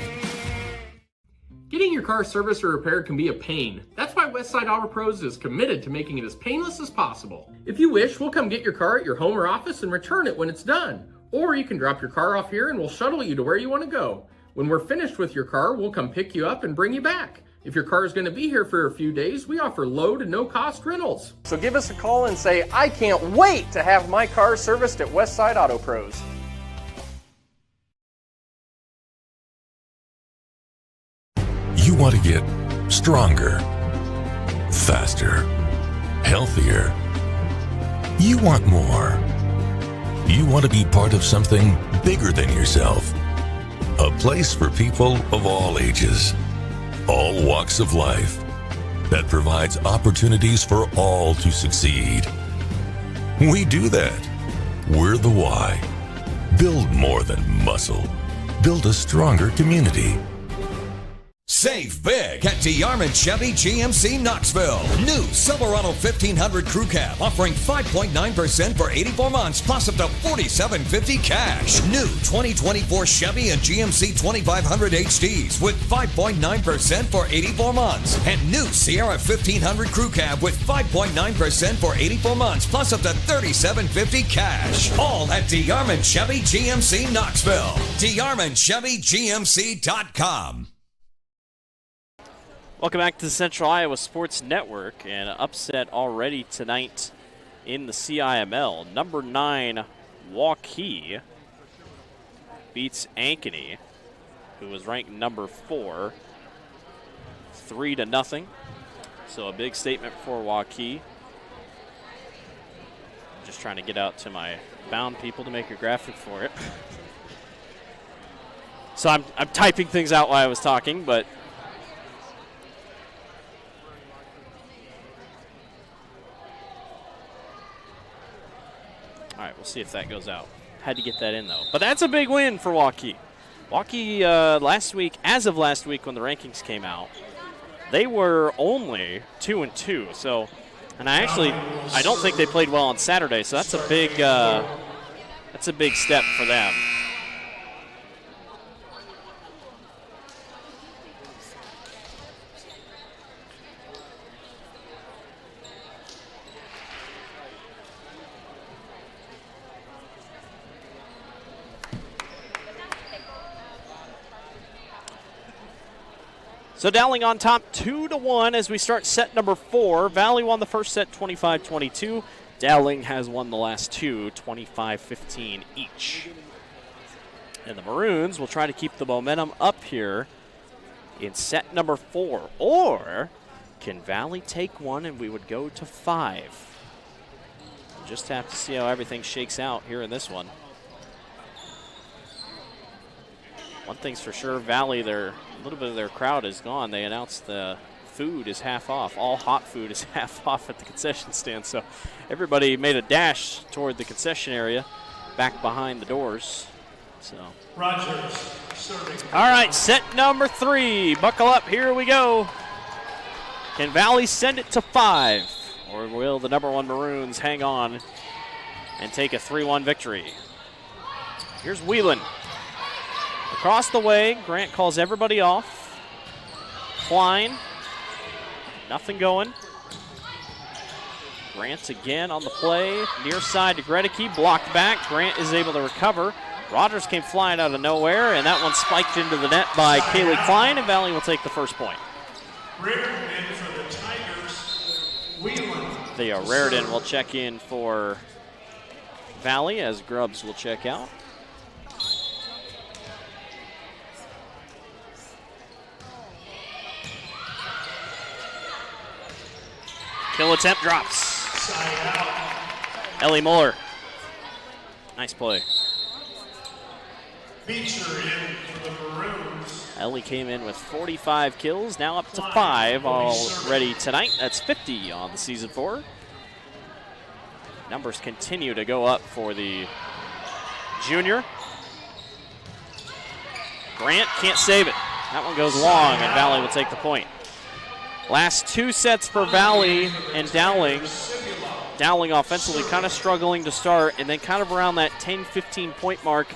Getting your car serviced or repaired can be a pain. That's why Westside Auto Pros is committed to making it as painless as possible. If you wish, we'll come get your car at your home or office and return it when it's done. Or you can drop your car off here and we'll shuttle you to where you want to go. When we're finished with your car, we'll come pick you up and bring you back. If your car is going to be here for a few days, we offer low to no cost rentals. So give us a call and say, I can't wait to have my car serviced at Westside Auto Pros. You want to get stronger, faster, healthier. You want more. You want to be part of something bigger than yourself. A place for people of all ages, all walks of life, that provides opportunities for all to succeed. We do that. We're the why. Build more than muscle. Build a stronger community. Save big at DeArmond Chevy GMC Knoxville. New Silverado 1500 Crew Cab offering 5.9% for 84 months plus up to $4,750 cash. New 2024 Chevy and GMC 2500 HDs with 5.9% for 84 months. And new Sierra 1500 Crew Cab with 5.9% for 84 months plus up to $3,750 cash. All at DeArmond Chevy GMC Knoxville. DeArmondChevyGMC.com. Welcome back to the Central Iowa Sports Network. And an upset already tonight in the CIML. Number 9, Waukee beats Ankeny, who was ranked number 4, 3-0. So a big statement for Waukee. Just trying to get out to my bound people to make a graphic for it. So I'm typing things out while I was talking, but all right, we'll see if that goes out. Had to get that in, though. But that's a big win for Waukee. Waukee, last week, as of last week when the rankings came out, they were only 2-2. So, and I don't think they played well on Saturday. So that's a big step for them. So Dowling on top 2-1 as we start set number 4. Valley won the first set 25-22. Dowling has won the last two 25-15 each. And the Maroons will try to keep the momentum up here in set number 4. Or can Valley take one and we would go to 5? We'll just have to see how everything shakes out here in this one. One thing's for sure, Valley, a little bit of their crowd is gone. They announced the food is half off. All hot food is half off at the concession stand. So everybody made a dash toward the concession area back behind the doors. So Rogers serving. All right, set number 3. Buckle up, here we go. Can Valley send it to 5? Or will the number 1 Maroons hang on and take a 3-1 victory? Here's Whelan. Across the way, Grant calls everybody off. Klein, nothing going. Grant again on the play. Near side to Gredicke, blocked back. Grant is able to recover. Rogers came flying out of nowhere, and that one spiked into the net by Kaylee Klein, and Valley will take the first point. Raritan in for the Tigers. Whelan. Thea Raritan will check in for Valley as Grubbs will check out. Kill attempt drops. Ellie Muller. Nice play. Beecher in for the Maroons. Ellie came in with 45 kills, now up to 5 already tonight. That's 50 on the season for. Numbers continue to go up for the junior. Grant can't save it. That one goes long, and Valley will take the point. Last 2 sets for Valley and Dowling. Dowling offensively kind of struggling to start, and then kind of around that 10-15 point mark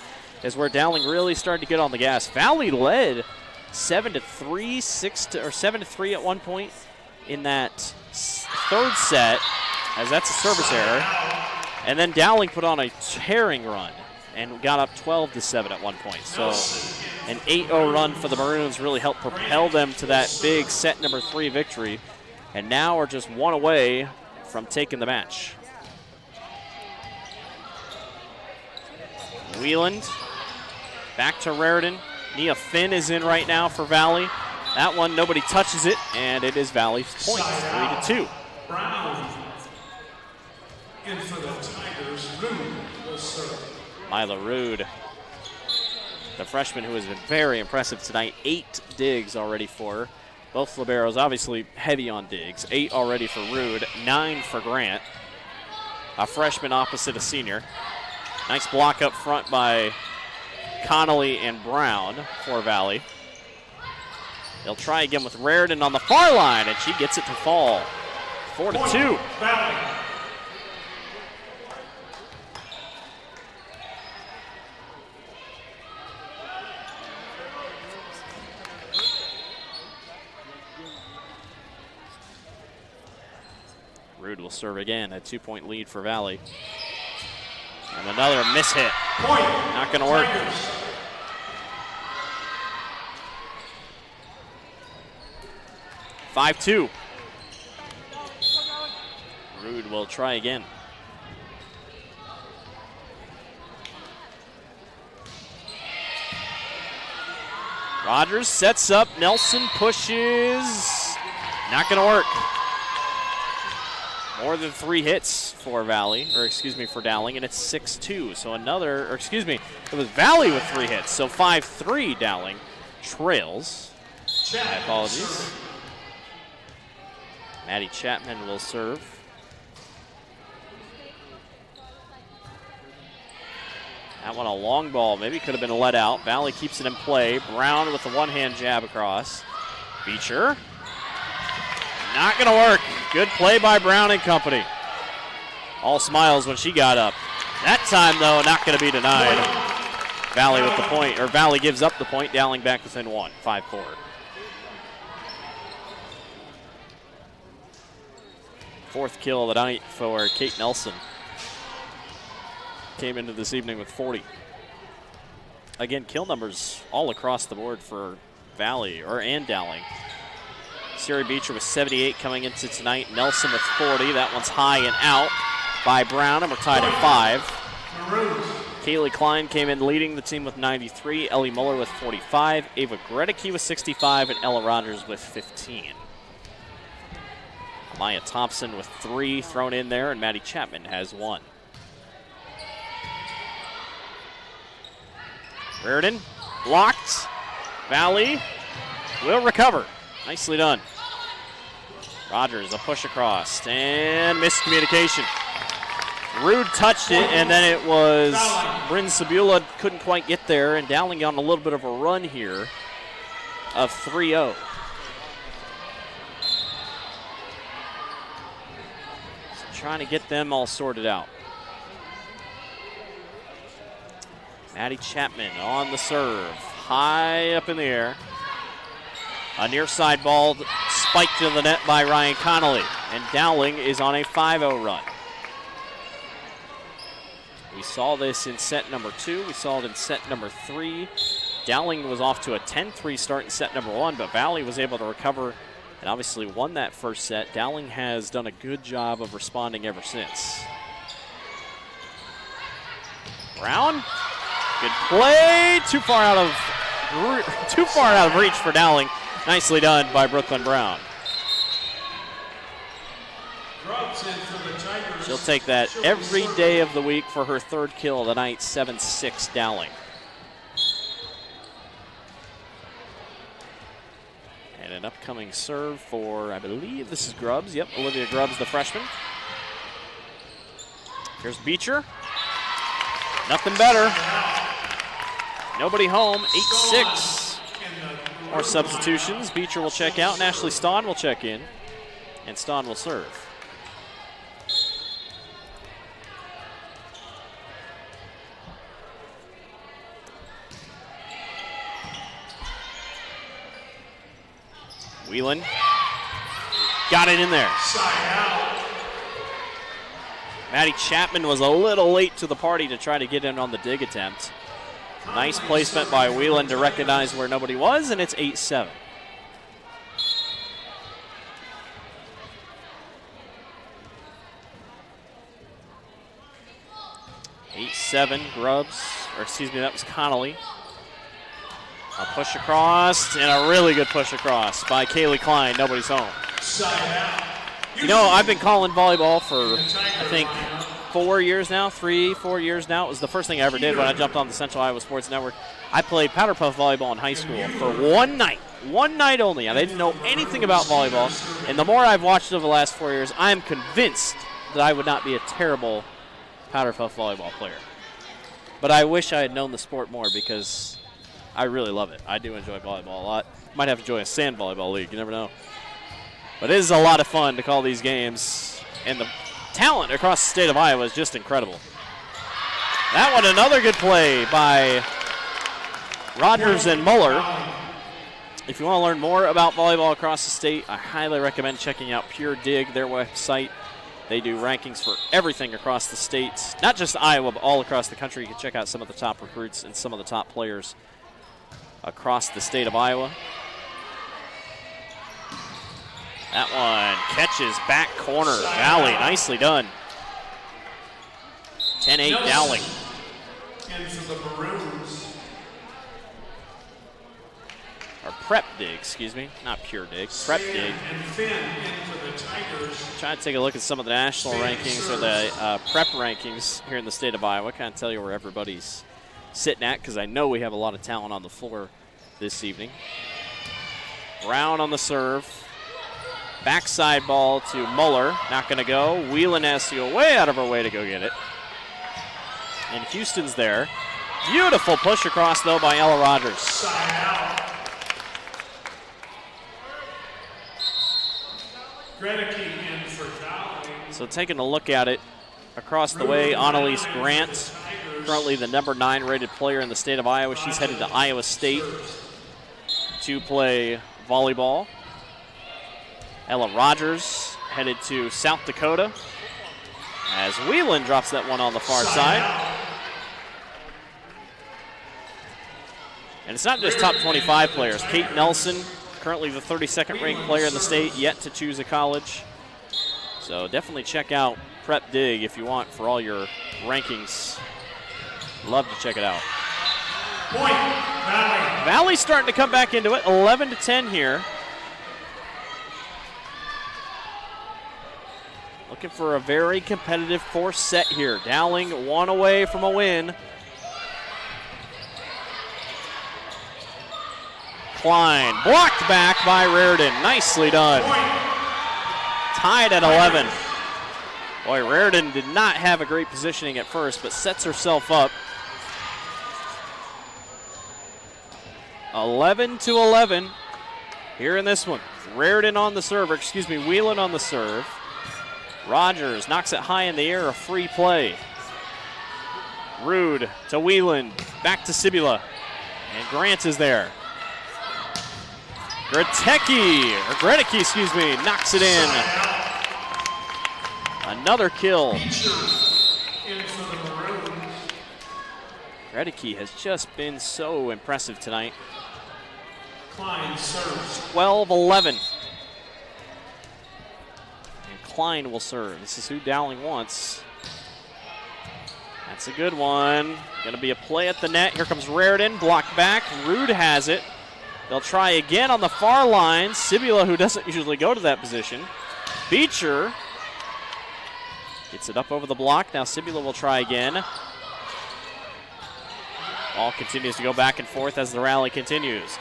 is where Dowling really started to get on the gas. Valley led 7-3, 7-3 at one point in that 3rd set, as that's a service error. And then Dowling put on a tearing run and got up 12-7 at one point. So an 8-0 run for the Maroons really helped propel them to that big set number 3 victory. And now are just 1 away from taking the match. Wheeland back to Raritan. Nia Finn is in right now for Valley. That one, nobody touches it, and it is Valley's point, 3-2. Brown in for the Tigers. Rood will serve. Mila Rood, the freshman who has been very impressive tonight. 8 digs already for her. Both liberos obviously heavy on digs. 8 already for Rood, 9 for Grant. A freshman opposite a senior. Nice block up front by Connolly and Brown for Valley. They'll try again with Raritan on the far line, and she gets it to fall. 4-2. Valley. Rood will serve again, a 2-point lead for Valley. And another miss hit. Point. Not going to work. Tigers. (5-2). Rood will try again. Rogers sets up. Nelson pushes. Not going to work. More than 3 hits for Valley, or excuse me, for Dowling, and it's 6-2. So another, or excuse me, it was Valley with 3 hits. So 5-3 Dowling trails. My apologies. Maddie Chapman will serve. That one a long ball, maybe could have been let out. Valley keeps it in play. Brown with the one-hand jab across. Beecher. Not going to work. Good play by Brown and company. All smiles when she got up. That time, though, not going to be denied. Valley with the point, or Valley gives up the point. Dowling back within 1, 5-4. Fourth kill of the night for Kate Nelson. Came into this evening with 40. Again, kill numbers all across the board for Valley, and Dowling. Siri Beecher with 78 coming into tonight. Nelson with 40. That one's high and out by Brown, and we're tied at 5. Kaylee Klein came in leading the team with 93. Ellie Muller with 45. Ava Gredicke with 65, and Ella Rogers with 15. Maya Thompson with 3 thrown in there, and Maddie Chapman has 1. Reardon blocked. Valley will recover. Nicely done. Rogers, a push across, and miscommunication. Rude touched it, and then it was Bryn Sabula couldn't quite get there, and Dowling on a little bit of a run here of 3-0. So trying to get them all sorted out. Maddie Chapman on the serve, high up in the air. A near side ball spiked to the net by Ryan Connolly, and Dowling is on a 5-0 run. We saw this in set number 2. We saw it in set number 3. Dowling was off to a 10-3 start in set number 1, but Valley was able to recover and obviously won that first set. Dowling has done a good job of responding ever since. Brown, good play. Too far out of reach for Dowling. Nicely done by Brooklyn Brown. She'll take that every day of the week for her 3rd kill of the night, 7-6 Dowling. And an upcoming serve for, I believe this is Grubbs. Yep, Olivia Grubbs, the freshman. Here's Beecher. Nothing better. Nobody home, 8-6. More substitutions. Beecher will check out, and Ashley Stawn will check in. And Stawn will serve. Whelan got it in there. Maddie Chapman was a little late to the party to try to get in on the dig attempt. Nice placement by Whelan to recognize where nobody was, and it's 8-7. Grubbs, or excuse me, that was Connolly. A push across, and a really good push across by Kaylee Klein. Nobody's home. You know, I've been calling volleyball for, I think, 4 years now, 3-4 years now. It was the first thing I ever did when I jumped on the Central Iowa Sports Network. I played powder puff volleyball in high school for one night only. I didn't know anything about volleyball, and the more I've watched over the last 4 years, I am convinced that I would not be a terrible powder puff volleyball player. But I wish I had known the sport more because I really love it. I do enjoy volleyball a lot. Might have to join a sand volleyball league. You never know. But it is a lot of fun to call these games, and the talent across the state of Iowa is just incredible. That one, another good play by Rogers and Muller. If you want to learn more about volleyball across the state, I highly recommend checking out Pure Dig, their website. They do rankings for everything across the state, not just Iowa, but all across the country. You can check out some of the top recruits and some of the top players across the state of Iowa. That one catches back corner. Valley, nicely done. 10-8 Dowling. Into the Maroons. Or Prep Dig, excuse me. Not Pure Dig. Prep Dig. And Finn into the Tigers. Trying to take a look at some of the national rankings or the prep rankings here in the state of Iowa. Kind of tell you where everybody's sitting at, because I know we have a lot of talent on the floor this evening. Brown on the serve. Backside ball to Muller. Not going to go. Whelan has to go way out of her way to go get it. And Houston's there. Beautiful push across, though, by Ella Rogers. Side out. Gredicke in for Dowling. So taking a look at it, across the way, Annalise Grant, currently the number 9 rated player in the state of Iowa. She's headed to Iowa State to play volleyball. Ella Rogers headed to South Dakota as Whelan drops that one on the far side. And it's not just top 25 players. Kate Nelson currently the 32nd ranked player in the state, yet to choose a college. So definitely check out Prep Dig if you want for all your rankings. Love to check it out. Point, Valley. Valley's starting to come back into it, 11-10 here. Looking for a very competitive fourth set here. Dowling one away from a win. Klein blocked back by Reardon. Nicely done. Tied at 11. Boy, Reardon did not have a great positioning at first, but sets herself up. 11-11 here in this one. Reardon on the serve, Whelan on the serve. Rogers knocks it high in the air, a free play. Rude to Whelan, back to Sibula, and Grant is there. Gretecki knocks it in. Another kill. Gretecki has just been so impressive tonight. 12-11. And Klein will serve. This is who Dowling wants. That's a good one. Going to be a play at the net. Here comes Reardon, blocked back. Rude has it. They'll try again on the far line. Sibula, who doesn't usually go to that position. Beecher gets it up over the block. Now Sibula will try again. Ball continues to go back and forth as the rally continues.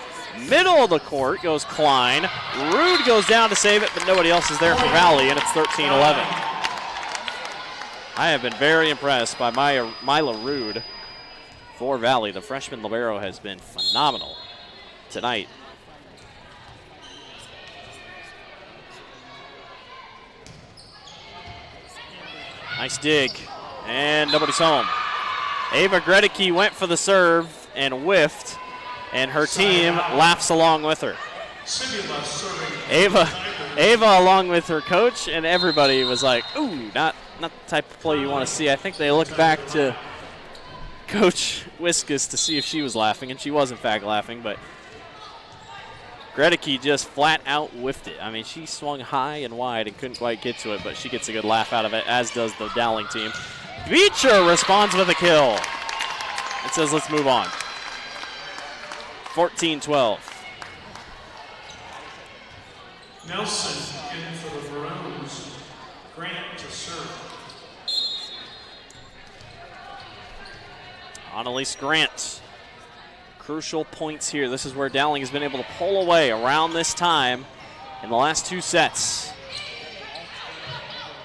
Middle of the court goes Klein. Rude goes down to save it, but nobody else is there for Valley, and it's 13-11. I have been very impressed by Mila Rude for Valley. The freshman libero has been phenomenal tonight. Nice dig, and nobody's home. Ava Gretecki went for the serve and whiffed, and her team laughs along with her. Ava along with her coach, and everybody was like, ooh, not the type of play you want to see. I think they looked back to Coach Wiskus to see if she was laughing, and she was in fact laughing, but Gretecki just flat out whiffed it. I mean, she swung high and wide and couldn't quite get to it, but she gets a good laugh out of it, as does the Dowling team. Beecher responds with a kill. It says let's move on. 14-12. Nelson in for the Maroons. Grant to serve. Annalise Grant. Crucial points here. This is where Dowling has been able to pull away around this time in the last two sets.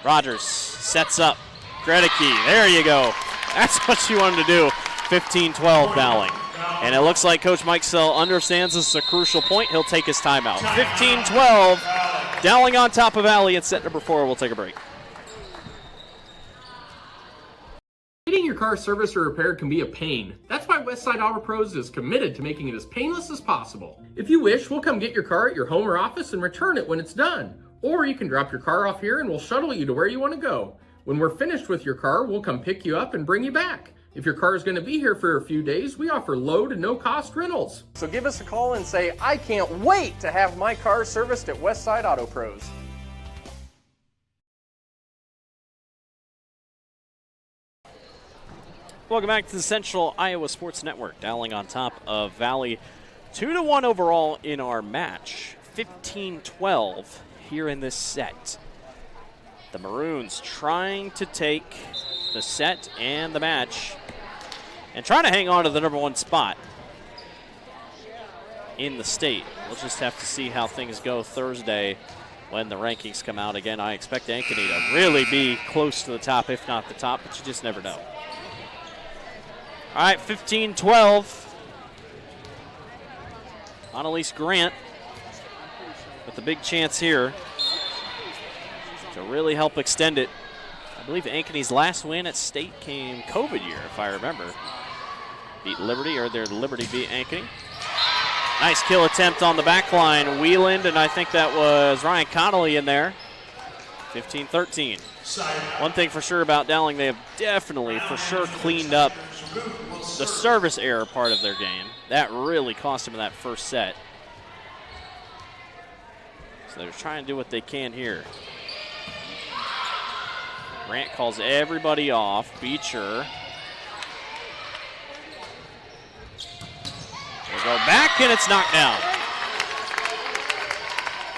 Rogers sets up. Gretecki, there you go. That's what you wanted to do. 15-12 Dowling. And it looks like Coach Mike Sell understands this is a crucial point. He'll take his timeout. 15-12. Dowling on top of Valley at set number 4. We'll take a break. Getting your car serviced or repaired can be a pain. That's why Westside Auto Pros is committed to making it as painless as possible. If you wish, we'll come get your car at your home or office and return it when it's done. Or you can drop your car off here and we'll shuttle you to where you want to go. When we're finished with your car, we'll come pick you up and bring you back. If your car is going to be here for a few days, we offer low to no cost rentals. So give us a call and say, I can't wait to have my car serviced at Westside Auto Pros. Welcome back to the Central Iowa Sports Network. Dowling on top of Valley. 2-1 overall in our match. 15-12 here in this set. The Maroons trying to take the set and the match and trying to hang on to the number 1 spot in the state. We'll just have to see how things go Thursday when the rankings come out. Again, I expect Ankeny to really be close to the top, if not the top, but you just never know. All right, 15-12. Annalise Grant with a big chance here to really help extend it. I believe Ankeny's last win at state came COVID year, if I remember. Beat Liberty, or their Liberty beat Ankeny. Nice kill attempt on the back line. Wheeland, and I think that was Ryan Connolly in there. 15-13. One thing for sure about Dowling, they have definitely for sure cleaned up the service error part of their game. That really cost them in that first set. So they're trying to do what they can here. Grant calls everybody off. Beecher. They go back, and it's knocked down.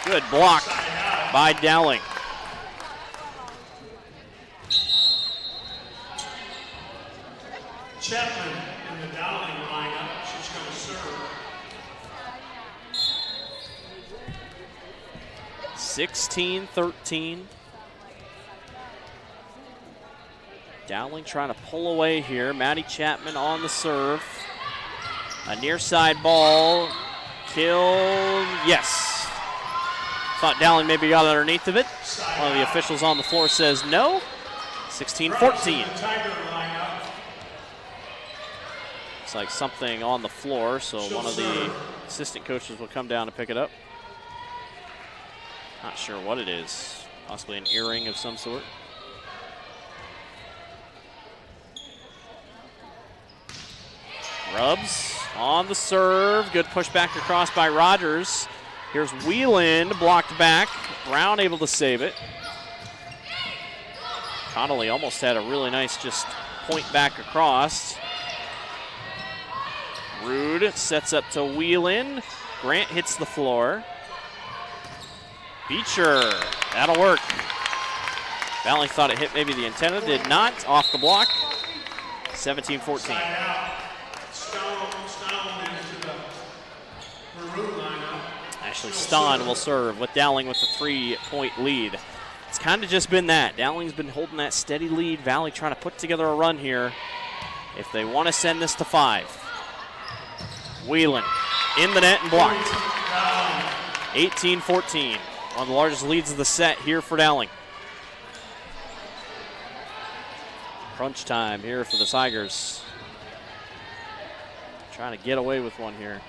Good block by Dowling. Chapman in the Dowling lineup. She's going to serve. 16-13. Dowling trying to pull away here. Maddie Chapman on the serve. A near side ball. Killed. Yes. Thought Dowling maybe got underneath of it. One of the officials on the floor says no. 16-14. Looks like something on the floor, so one of the assistant coaches will come down to pick it up. Not sure what it is. Possibly an earring of some sort. Grubbs on the serve. Good push back across by Rogers. Here's Whelan, blocked back. Brown able to save it. Connolly almost had a really nice just point back across. Rude sets up to Whelan. Grant hits the floor. Beecher, that'll work. Valley thought it hit maybe the antenna, did not. Off the block. 17-14. Ashley Stahn will serve with Dowling with a 3-point lead. It's kind of just been that. Dowling's been holding that steady lead. Valley trying to put together a run here if they want to send this to 5. Whelan in the net and blocked. 18-14. One of the largest leads of the set here for Dowling. Crunch time here for the Tigers. Trying to get away with one here.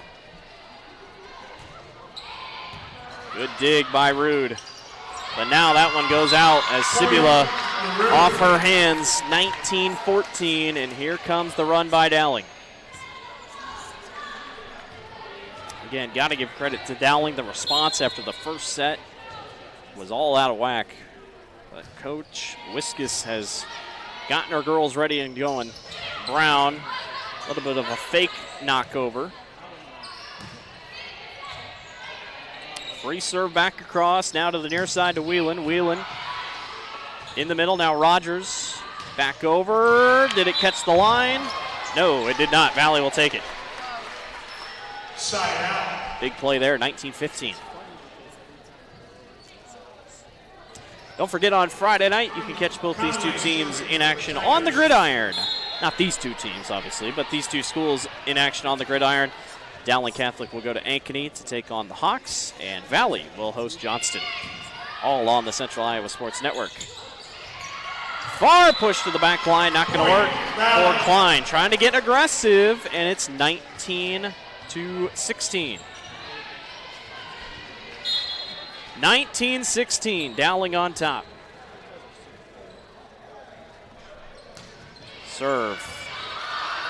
Good dig by Rude. But now that one goes out as Sibula off her hands. 19-14, and here comes the run by Dowling. Again, got to give credit to Dowling. The response after the first set was all out of whack. But Coach Wiskus has gotten her girls ready and going. Brown, a little bit of a fake knockover. Free serve back across, now to the near side to Whelan. Whelan in the middle, now Rogers. Back over, did it catch the line? No, it did not. Valley will take it. Side out. Big play there, 19-15. Don't forget on Friday night, you can catch both these two teams in action on the gridiron. Not these two teams, obviously, but these two schools in action on the gridiron. Dowling Catholic will go to Ankeny to take on the Hawks, and Valley will host Johnston. All on the Central Iowa Sports Network. Far push to the back line, not going to work for Klein. Trying to get aggressive, and it's 19-16. 19-16, Dowling on top. Serve.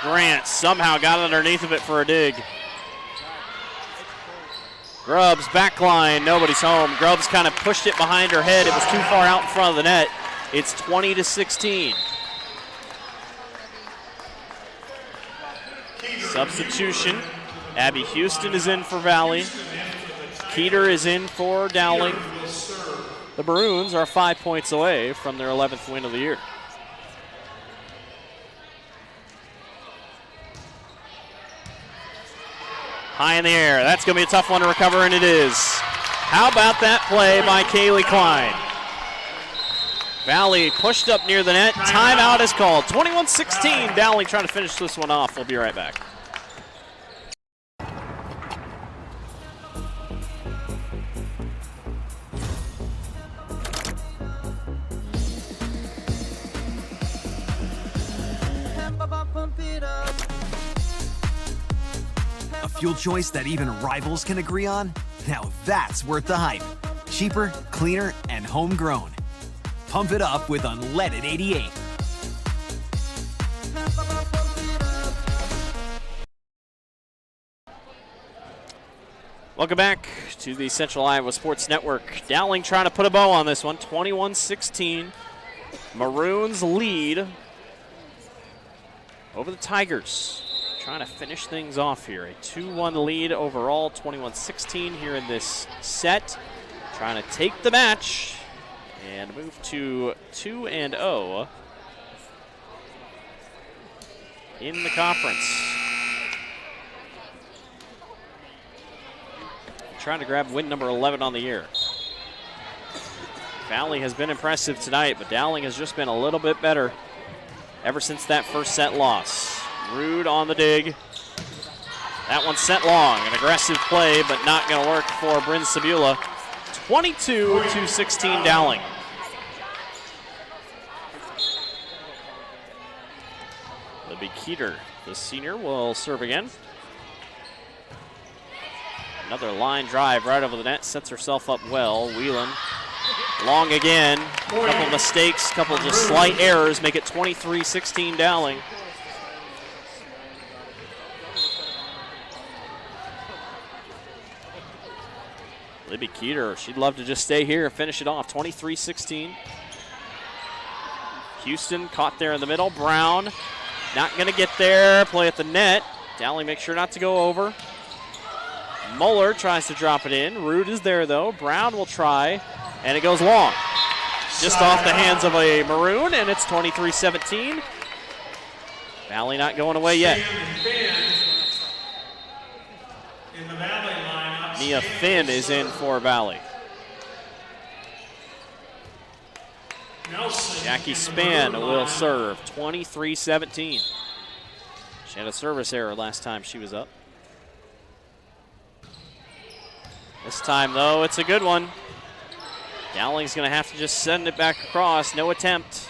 Grant somehow got underneath of it for a dig. Grubbs, back line, nobody's home. Grubbs kind of pushed it behind her head. It was too far out in front of the net. It's 20-16. Substitution. Abby Houston is in for Valley. Keeter is in for Dowling. The Maroons are 5 points away from their 11th win of the year. High in the air. That's going to be a tough one to recover, and it is. How about that play by Kaylee Klein? Valley pushed up near the net. Timeout is called. 21-16. Dowling trying to finish this one off. We'll be right back. A fuel choice that even rivals can agree on? Now that's worth the hype. Cheaper, cleaner, and homegrown. Pump it up with unleaded 88. Welcome back to the Central Iowa Sports Network. Dowling trying to put a bow on this one, 21-16. Maroons lead over the Tigers. Trying to finish things off here. A 2-1 lead overall, 21-16 here in this set. Trying to take the match and move to 2-0 in the conference. Trying to grab win number 11 on the year. Valley has been impressive tonight, but Dowling has just been a little bit better ever since that first set loss. Rude on the dig. That one sent long. An aggressive play, but not going to work for Bryn Sabula. 22-16 Dowling. Libby Keeter, the senior, will serve again. Another line drive right over the net, sets herself up well. Whelan, long again. Couple mistakes, couple just slight errors, make it 23-16 Dowling. Libby Keeter, she'd love to just stay here and finish it off, 23-16. Houston caught there in the middle. Brown not going to get there, play at the net. Dowling makes sure not to go over. Muller tries to drop it in. Rude is there, though. Brown will try, and it goes long. Just off the hands of a Maroon, and it's 23-17. Valley not going away yet. Nia Finn is in for Valley. Jackie Spann will serve, 23-17. She had a service error last time she was up. This time, though, it's a good one. Dowling's going to have to just send it back across. No attempt.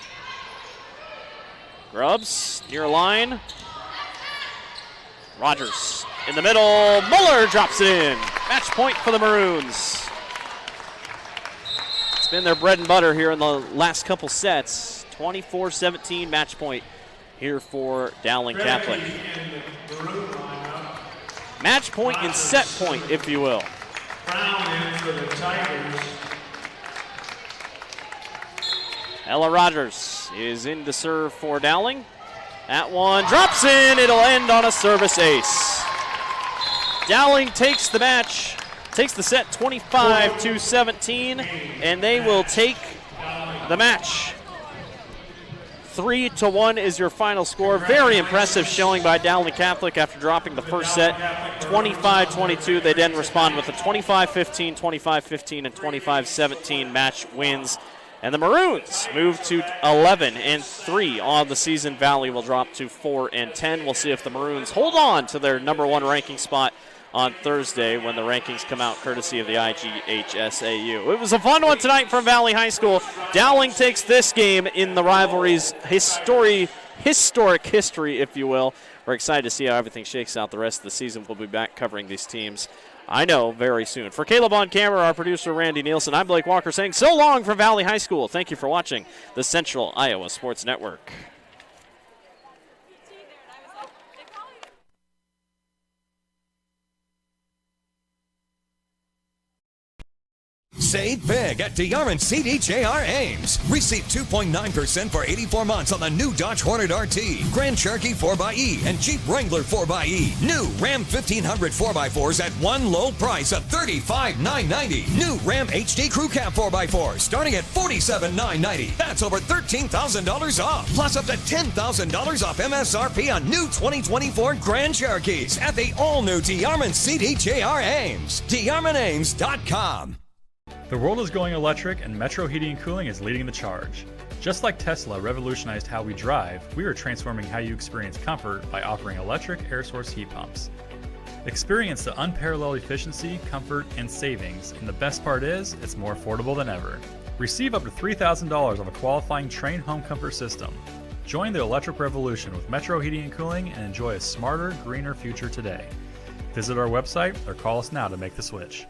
Grubbs near line. Rogers in the middle. Muller drops it in. Match point for the Maroons. It's been their bread and butter here in the last couple sets. 24-17 match point here for Dowling Catholic. Match point and set point, if you will. Brown in for the Tigers. Ella Rogers is in to serve for Dowling. That one drops in. It'll end on a service ace. Dowling takes the match, takes the set 25-17, and they will take the match. 3-1 is your final score. Very impressive showing by Dowling Catholic after dropping the first set 25-22. They then respond with a 25-15, 25-15, and 25-17 match wins. And the Maroons move to 11-3 on the season. Valley will drop to 4-10. We'll see if the Maroons hold on to their number one ranking spot on Thursday when the rankings come out courtesy of the IGHSAU. It was a fun one tonight from Valley High School. Dowling takes this game in the rivalry's historic history, if you will. We're excited to see how everything shakes out the rest of the season. We'll be back covering these teams, I know, very soon. For Caleb on camera, our producer Randy Nielsen, I'm Blake Walker saying so long from Valley High School. Thank you for watching the Central Iowa Sports Network. Save big at DeArmond CDJR Ames. Receive 2.9% for 84 months on the new Dodge Hornet RT, Grand Cherokee 4xE, and Jeep Wrangler 4xE. New Ram 1500 4x4s at one low price of $35,990. New Ram HD Crew Cab 4x4 starting at $47,990. That's over $13,000 off. Plus up to $10,000 off MSRP on new 2024 Grand Cherokees at the all-new DeArmond CDJR Ames. DeArmondAmes.com. The world is going electric, and Metro Heating and Cooling is leading the charge. Just like Tesla revolutionized how we drive, we are transforming how you experience comfort by offering electric air source heat pumps. Experience the unparalleled efficiency, comfort, and savings, and the best part is, it's more affordable than ever. Receive up to $3,000 off a qualifying Trane home comfort system. Join the electric revolution with Metro Heating and Cooling and enjoy a smarter, greener future today. Visit our website or call us now to make the switch.